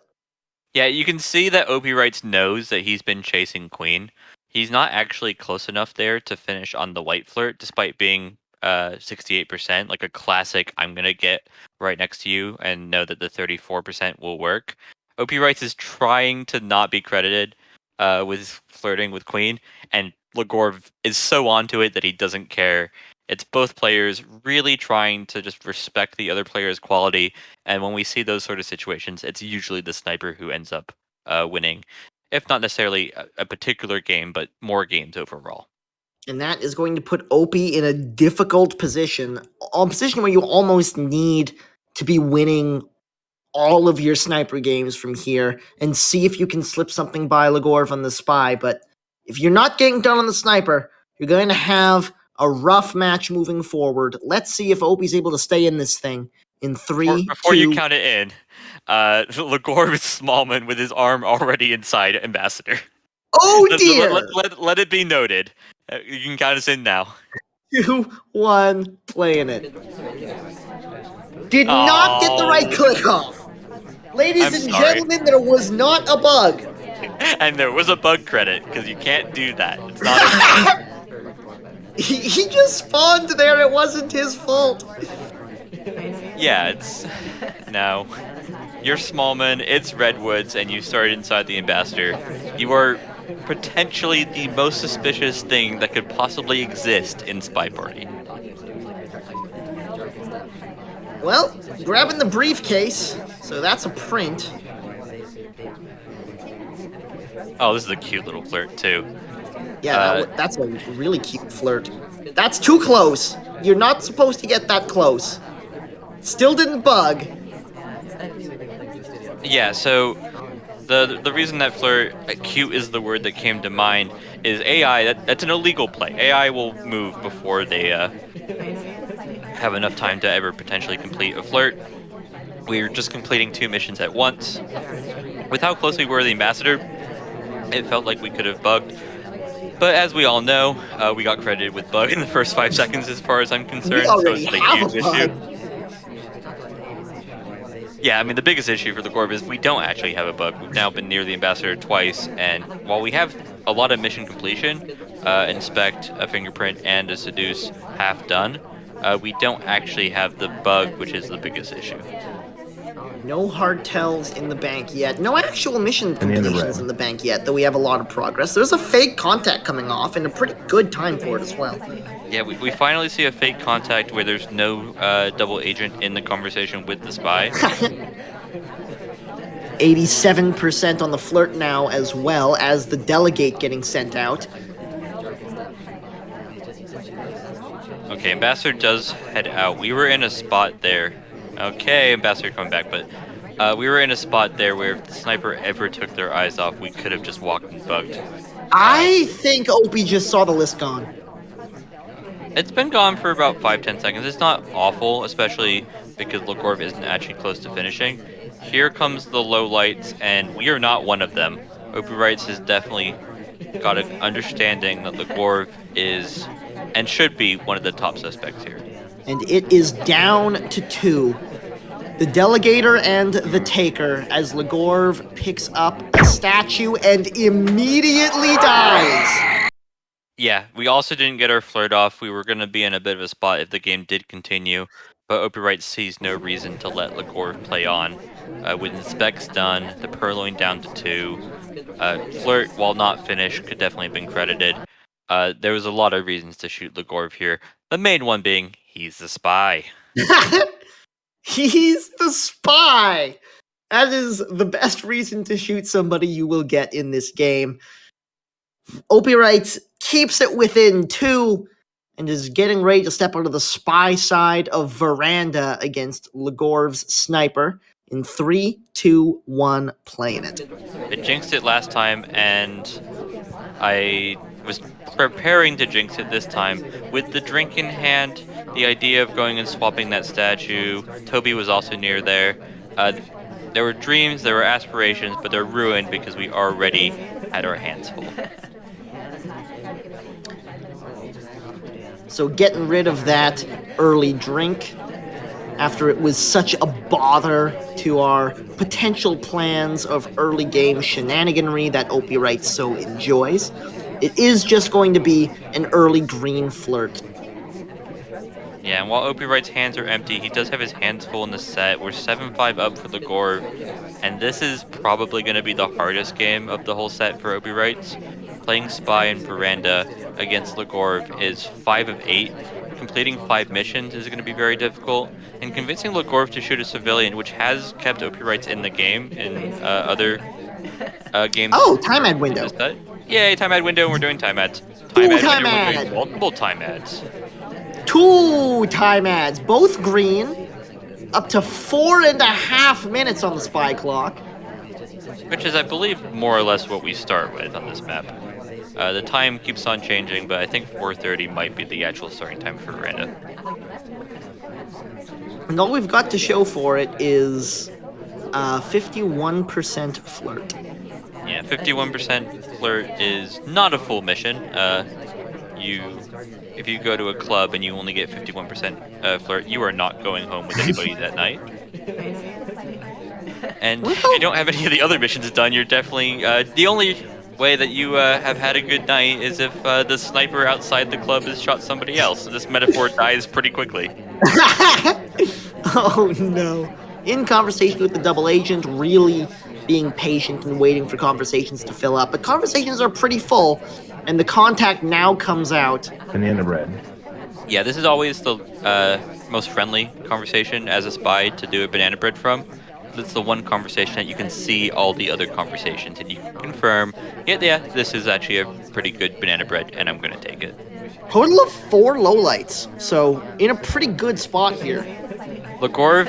Yeah, you can see that OpiWrites knows that he's been chasing Queen. He's not actually close enough there to finish on the white flirt, despite being 68%, like a classic I'm gonna get right next to you and know that the 34% will work. OpiWrites is trying to not be credited with flirting with Queen, and Legorve is so onto it that he doesn't care. It's both players really trying to just respect the other player's quality, and when we see those sort of situations, it's usually the sniper who ends up winning, if not necessarily a particular game, but more games overall. And that is going to put Opie in a difficult position, a position where you almost need to be winning all of your sniper games from here and see if you can slip something by Legorve on the spy. But if you're not getting done on the sniper, you're going to have a rough match moving forward. Let's see if Opie's able to stay in this thing in three, Before you two. count it in, Legorve is Smallman with his arm already inside Ambassador. Oh dear! Let it be noted. You can count us in now. 2, 1, playing it. Did not get the right click off. Ladies I'm and sorry. gentlemen, there was not a bug. And there was a bug credit, because you can't do that. It's not He just spawned there, it wasn't his fault. Yeah, it's... No. You're Smallman, it's Redwoods, and you started inside the Ambassador. You are potentially the most suspicious thing that could possibly exist in SpyParty. Well, grabbing the briefcase, so that's a print. Oh, this is a cute little flirt, too. Yeah, that's a really cute flirt. That's too close. You're not supposed to get that close. Still didn't bug. Yeah, so the reason that flirt, cute is the word that came to mind, is AI. That's an illegal play. AI will move before they have enough time to ever potentially complete a flirt. We're just completing 2 missions at once. With how close we were to the Ambassador, it felt like we could have bugged. But as we all know, we got credited with bug in the first 5 seconds as far as I'm concerned, so it's not a huge issue. Yeah, I mean, the biggest issue for the Legorve is we don't actually have a bug. We've now been near the Ambassador twice, and while we have a lot of mission completion, inspect, a fingerprint, and a seduce half done, we don't actually have the bug, which is the biggest issue. No hard tells in the bank yet. No actual mission completions in the bank yet, though we have a lot of progress. There's a fake contact coming off, and a pretty good time for it as well. Yeah, we finally see a fake contact where there's no double agent in the conversation with the spy. 87% on the flirt now, as well as the delegate getting sent out. Okay, Ambassador does head out. We were in a spot there. Okay, Ambassador coming back, but we were in a spot there where if the sniper ever took their eyes off, we could have just walked and bugged. I think Opie just saw the list gone. It's been gone for about 5-10 seconds. It's not awful, especially because Legorve isn't actually close to finishing. Here comes the low lights, and we are not one of them. OpiWrites has definitely got an understanding that Legorve is and should be one of the top suspects here. And it is down to 2. The Delegator and the Taker, as Legorve picks up a statue and immediately dies. Yeah, we also didn't get our flirt off. We were going to be in a bit of a spot if the game did continue, but OpiWrites sees no reason to let Legorve play on. With inspects done, the purloin down to 2, flirt, while not finished, could definitely have been credited. There was a lot of reasons to shoot Legorve here. The main one being, he's the spy. He's the spy! That is the best reason to shoot somebody you will get in this game. OpiWrites keeps it within 2 and is getting ready to step onto the spy side of Veranda against Legorve's sniper. In 3, 2, 1, playing it. It jinxed it last time, and I was preparing to jinx it this time. With the drink in hand, the idea of going and swapping that statue, Toby was also near there. There were dreams, there were aspirations, but they're ruined because we already had our hands full. So getting rid of that early drink after it was such a bother to our potential plans of early game shenaniganry that OpiWrites so enjoys. It is just going to be an early green flirt. Yeah, and while OpiWrites' hands are empty, he does have his hands full in the set. We're 7-5 up for Legorve, and this is probably going to be the hardest game of the whole set for OpiWrites. Playing Spy and Veranda against Legorve is 5 of 8. Completing 5 missions is going to be very difficult, and convincing Legorve to shoot a civilian, which has kept OpiWrites in the game in other games Oh, time ad in window. this set. Yay, time ad window, and we're doing time ads. Two Ad time window, we're ad. doing multiple time ads. 2 time ads, both green. Up to 4.5 minutes on the spy clock. Which is, I believe, more or less what we start with on this map. The time keeps on changing, but I think 4:30 might be the actual starting time for Veranda. And all we've got to show for it is 51% flirt. Yeah, 51% flirt is not a full mission. If you go to a club and you only get 51% flirt, you are not going home with anybody that night. And if you don't have any of the other missions done, you're definitely the only way that you have had a good night is if the sniper outside the club has shot somebody else. So this metaphor dies pretty quickly. Oh no. In conversation with the double agent, really being patient and waiting for conversations to fill up. But conversations are pretty full, and the contact now comes out. Banana bread. Yeah, this is always the most friendly conversation as a spy to do a banana bread from. It's the one conversation that you can see all the other conversations, and you can confirm, yeah, this is actually a pretty good banana bread, and I'm going to take it. Total of 4 lowlights, so in a pretty good spot here. Legorve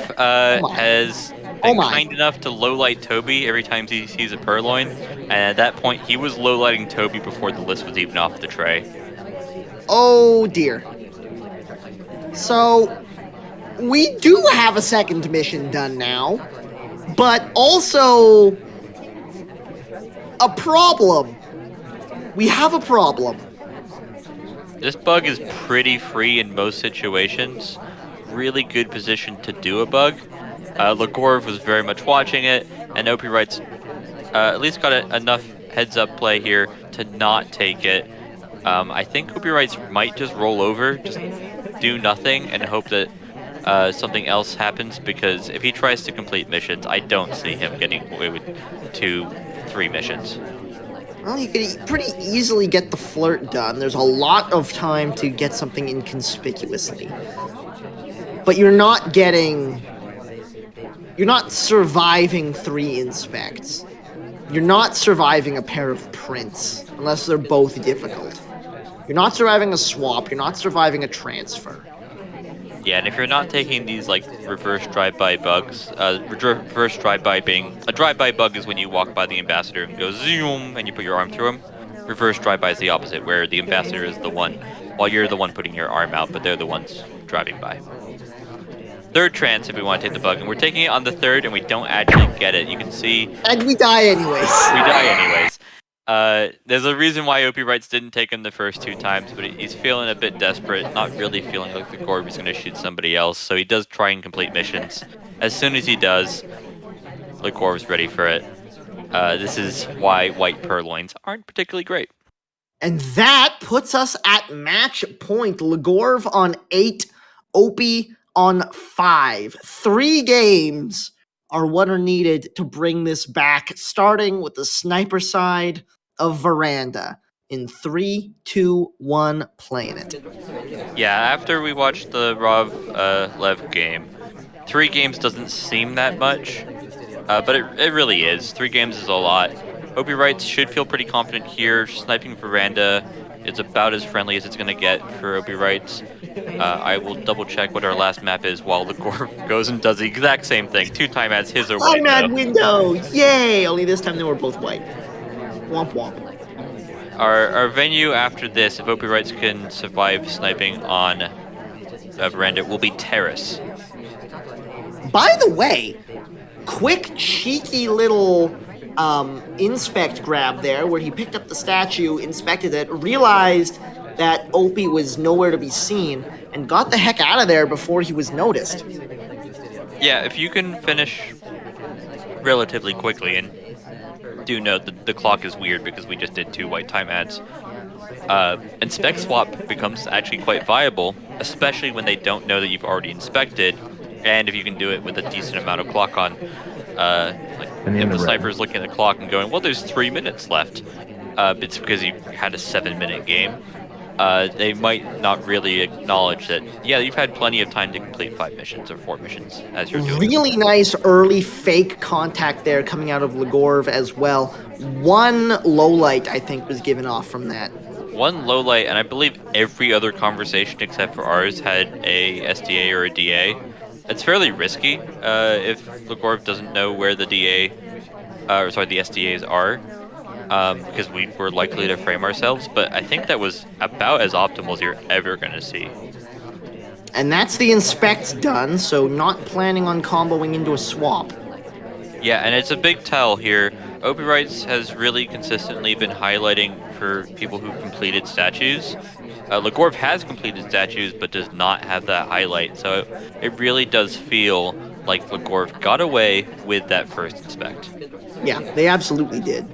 has been my. kind enough to lowlight Toby every time he sees a purloin, and at that point, he was lowlighting Toby before the list was even off the tray. Oh dear. So, we do have a second mission done now, but also a problem. We have a problem. This bug is pretty free in most situations. Really good position to do a bug. Legorve was very much watching it, and OpiWrites at least got enough heads-up play here to not take it. I think OpiWrites might just roll over, just do nothing, and hope that something else happens, because if he tries to complete missions, I don't see him getting away with 2-3 missions. Well, you could pretty easily get the flirt done. There's a lot of time to get something inconspicuously. But you're not surviving 3 inspects. You're not surviving a pair of prints, unless they're both difficult. You're not surviving a swap, you're not surviving a transfer. Yeah, and if you're not taking these, like, reverse drive-by bugs, reverse drive-by being... A drive-by bug is when you walk by the ambassador and go zoom, and you put your arm through him. Reverse drive-by is the opposite, where the ambassador is the one, while you're the one putting your arm out, but they're the ones driving by. Third trance if we want to take the bug, and we're taking it on the third, and we don't actually get it. You can see... And we die anyways. We die anyways. There's a reason why OpiWrites didn't take him the first 2 times, but he's feeling a bit desperate, not really feeling like Legorve is going to shoot somebody else, so he does try and complete missions. As soon as he does, Legorve's ready for it. This is why white purloins aren't particularly great. And that puts us at match point. Legorve on 8, Opie on 5. 3 games are what are needed to bring this back, starting with the sniper side of Veranda. In 3, 2, 1, playing it. Yeah, after we watched the Rov Lev game, 3 games doesn't seem that much, but it really is. 3 games is a lot. OpiWrites should feel pretty confident here. Sniping Veranda is about as friendly as it's going to get for OpiWrites. I will double check what our last map is while Legorve goes and does the exact same thing. 2 time ads, his are white. Time ad window! Yay! Only this time they were both white. Womp womp. Our venue after this, if OpiWrites can survive sniping on Veranda, will be Terrace. By the way, quick cheeky little inspect grab there, where he picked up the statue, inspected it, realized that Opie was nowhere to be seen, and got the heck out of there before he was noticed. Yeah, if you can finish relatively quickly, and do note that the clock is weird because we just did 2 white time ads. inspect swap becomes actually quite viable, especially when they don't know that you've already inspected, and if you can do it with a decent amount of clock on. Like And if in the the red. sniper is looking at the clock and going, "Well, there's 3 minutes left," it's because you had a 7-minute game. They might not really acknowledge that. Yeah, you've had plenty of time to complete 5 missions or 4 missions as you're doing them. Really nice early fake contact there coming out of Legorve as well. One low light, I think, was given off from that. One low light, and I believe every other conversation except for ours had a SDA or a DA. It's fairly risky if Legorv doesn't know where the the SDAs are, because we were likely to frame ourselves. But I think that was about as optimal as you're ever going to see. And that's the inspects done, so not planning on comboing into a swap. Yeah, and it's a big tell here. OpiWrites has really consistently been highlighting for people who've completed statues. Legorve has completed statues, but does not have that highlight. So it really does feel like Legorve got away with that first inspect. Yeah, they absolutely did.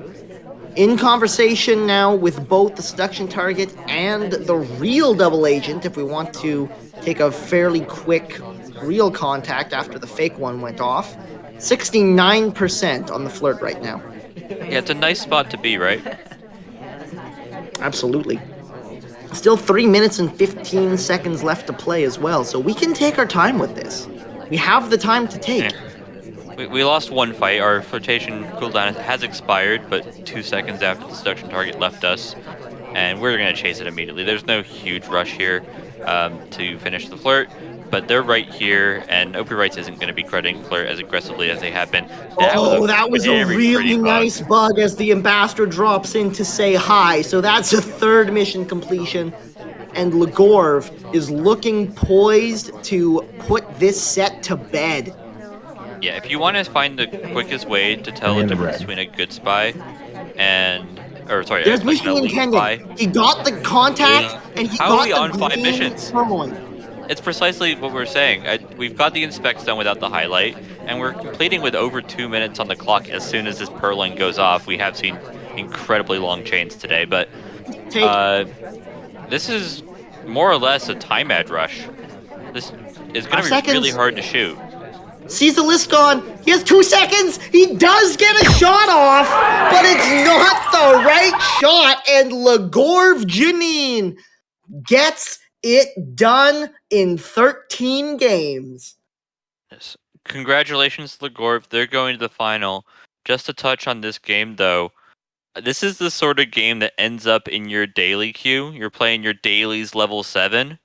In conversation now with both the seduction target and the real double agent, if we want to take a fairly quick real contact after the fake one went off. 69% on the flirt right now. Yeah, it's a nice spot to be, right? Absolutely. Still 3 minutes and 15 seconds left to play as well, so we can take our time with this. We have the time to take. Yeah. We lost one fight. Our flirtation cooldown has expired, but 2 seconds after the seduction target left us, and we're going to chase it immediately. There's no huge rush here to finish the flirt, but they're right here, and OpiWrites isn't going to be crediting flirt as aggressively as they have been. That was a very pretty really bug. nice bug as the ambassador drops in to say hi. So that's a third mission completion. And Legorve is looking poised to put this set to bed. Yeah, if you want to find the quickest way to tell the in the difference red. between a good spy and, or sorry, There's like an mission elite intended. spy, He got the contact and he how are we got on the 5 green missions? purloin. It's precisely what we're saying. We've got the inspects done without the highlight, and we're completing with over 2 minutes on the clock as soon as this purloin goes off. We have seen incredibly long chains today, but Take. this is more or less a time ad rush. This is going 5 to be really seconds. hard to shoot. Sees the list gone. He has 2 seconds. He does get a shot off, but it's not the right shot. And Legorve Genine gets it done in 13 games. Yes. Congratulations, Legorve. They're going to the final. Just to touch on this game, though, this is the sort of game that ends up in your daily queue. You're playing your dailies level 7.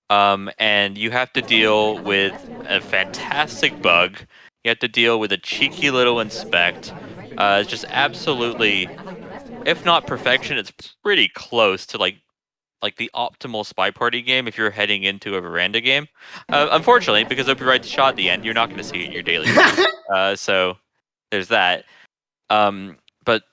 And you have to deal with a fantastic bug. You have to deal with a cheeky little inspect. It's just absolutely, if not perfection, it's pretty close to like the optimal SpyParty game if you're heading into a Veranda game. Unfortunately, because OpiWrites shot at the end, you're not going to see it in your daily queue. So there's that. But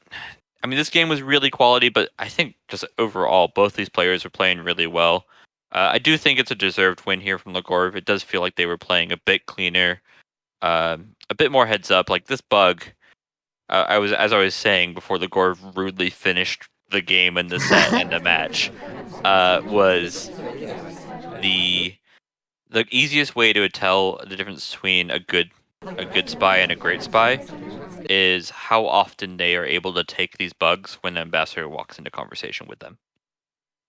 I mean, this game was really quality, but I think just overall, both these players are playing really well. I do think it's a deserved win here from Legorve. It does feel like they were playing a bit cleaner, a bit more heads up. Like this bug, as I was saying before, Legorve rudely finished the game and the set and the match. Was the easiest way to tell the difference between a good spy and a great spy is how often they are able to take these bugs when the ambassador walks into conversation with them.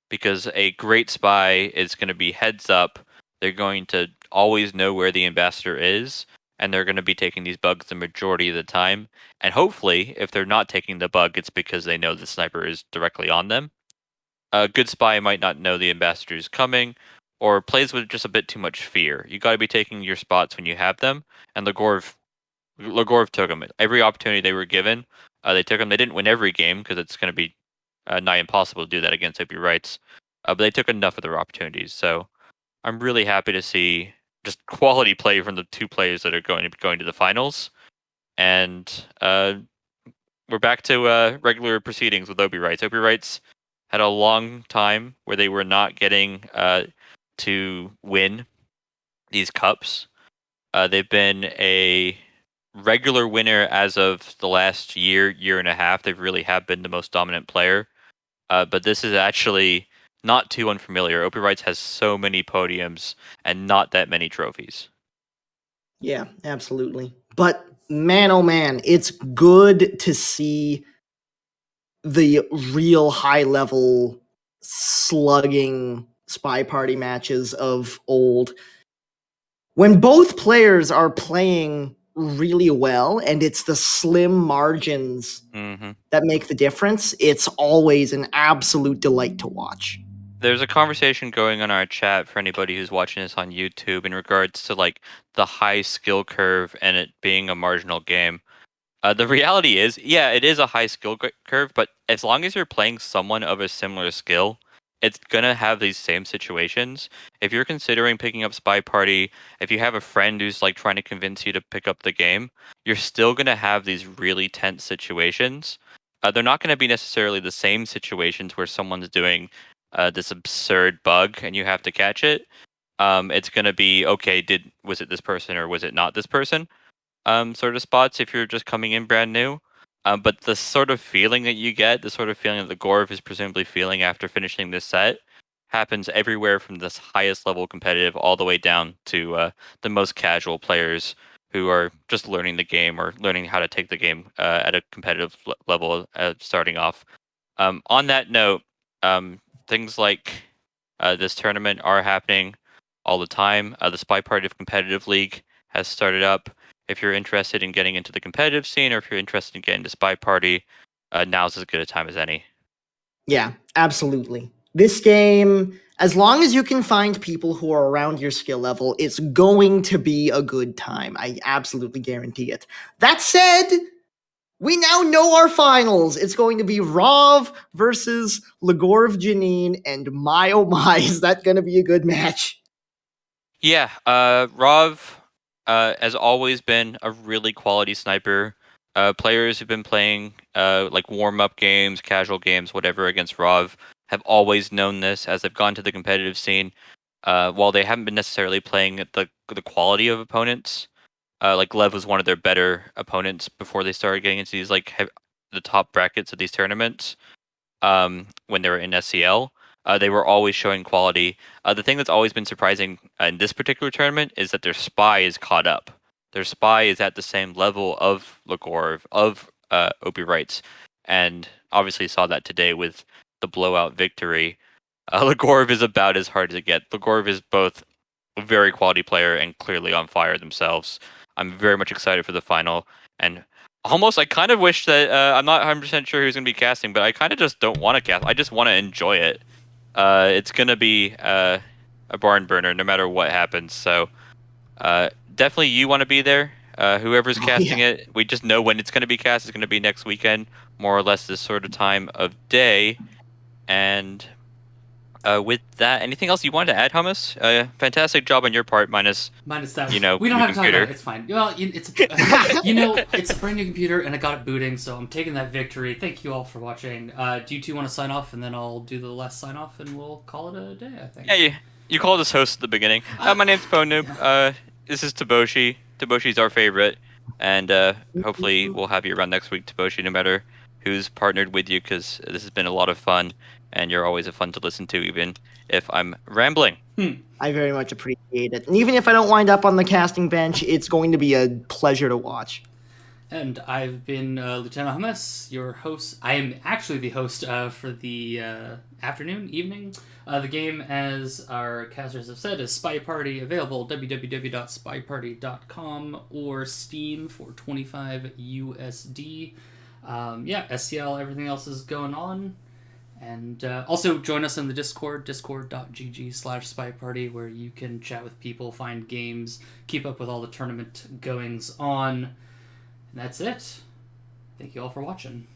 Because a great spy is going to be heads up. They're going to always know where the ambassador is, and they're going to be taking these bugs the majority of the time. And hopefully, if they're not taking the bug, it's because they know the sniper is directly on them. A good spy might not know the ambassador is coming, or plays with just a bit too much fear. You got to be taking your spots when you have them, and Legorve took them. Every opportunity they were given, they took them. They didn't win every game because it's going to be nigh impossible to do that against OpiWrites. But they took enough of their opportunities. So I'm really happy to see just quality play from the two players that are going to the finals. And we're back to regular proceedings with OpiWrites. OpiWrites had a long time where they were not getting to win these cups. They've been a regular winner as of the last year and a half. They really have been the most dominant player. but this is actually not too unfamiliar. OpiWrites has so many podiums and not that many trophies. Yeah, absolutely. But man, oh man, it's good to see the real high level slugging spy party matches of old. When both players are playing really well and it's the slim margins Hmm. that make the difference, it's always an absolute delight to watch. There's a conversation going on our chat for anybody who's watching this on YouTube in regards to like the high skill curve and it being a marginal game. The reality is, yeah, it is a high skill curve, but as long as you're playing someone of a similar skill, it's gonna have these same situations. If you're considering picking up Spy Party, if you have a friend who's like trying to convince you to pick up the game, you're still gonna have these really tense situations. They're not gonna be necessarily the same situations where someone's doing this absurd bug and you have to catch it. It's gonna be okay. Was it this person or was it not this person? Sort of spots if you're just coming in brand new. But the sort of feeling that you get, the sort of feeling that the Gorv is presumably feeling after finishing this set, happens everywhere from this highest level competitive all the way down to the most casual players who are just learning the game or learning how to take the game at a competitive level starting off. On that note, things like this tournament are happening all the time. The Spy Party of Competitive League has started up. If you're interested in getting into the competitive scene or if you're interested in getting to Spy Party, now's as good a time as any. Yeah, absolutely. This game, as long as you can find people who are around your skill level, it's going to be a good time. I absolutely guarantee it. That said, we now know our finals. It's going to be Rov versus Legorve Genine, and my oh my, is that going to be a good match? Yeah, Rov has always been a really quality sniper. Players who've been playing like warm up games, casual games, whatever against Rov have always known this as they've gone to the competitive scene. While they haven't been necessarily playing at the quality of opponents, like Lev was one of their better opponents before they started getting into these like the top brackets of these tournaments. When they were in SCL. They were always showing quality. The thing that's always been surprising in this particular tournament is that their spy is caught up. Their spy is at the same level of Legorve, of OpiWrites, and obviously saw that today with the blowout victory. Legorve is about as hard as it gets. Legorve is both a very quality player and clearly on fire themselves. I'm very much excited for the final, and almost I kind of wish that I'm not 100% sure who's going to be casting, but I kind of just don't want to cast. I just want to enjoy it. It's going to be a barn burner no matter what happens. So definitely you want to be there. Whoever's Oh, yeah. casting it, we just know when it's going to be cast. It's going to be next weekend, more or less this sort of time of day. And with that, anything else you wanted to add, Hummus? Fantastic job on your part, minus that. We don't new have to talk about computer. it. It's fine. Well, it's it's a brand new computer, and I got it booting, so I'm taking that victory. Thank you all for watching. Do you two want to sign off, and then I'll do the last sign off, and we'll call it a day. I think. Yeah, you called us host at the beginning. My name's Ponoob. This is Taboshi. Taboshi's our favorite, and hopefully we'll have you around next week, Taboshi, no matter who's partnered with you, because this has been a lot of fun, and you're always a fun to listen to, even if I'm rambling. I very much appreciate it. And even if I don't wind up on the casting bench, it's going to be a pleasure to watch. And I've been Lieutenant Hummus, your host. I am actually the host for the afternoon, evening. The game, as our casters have said, is Spy Party, available www.spyparty.com or Steam for $25 USD. SCL, everything else is going on. And also join us in the Discord, discord.gg/spyparty, where you can chat with people, find games, keep up with all the tournament goings on. And that's it. Thank you all for watching.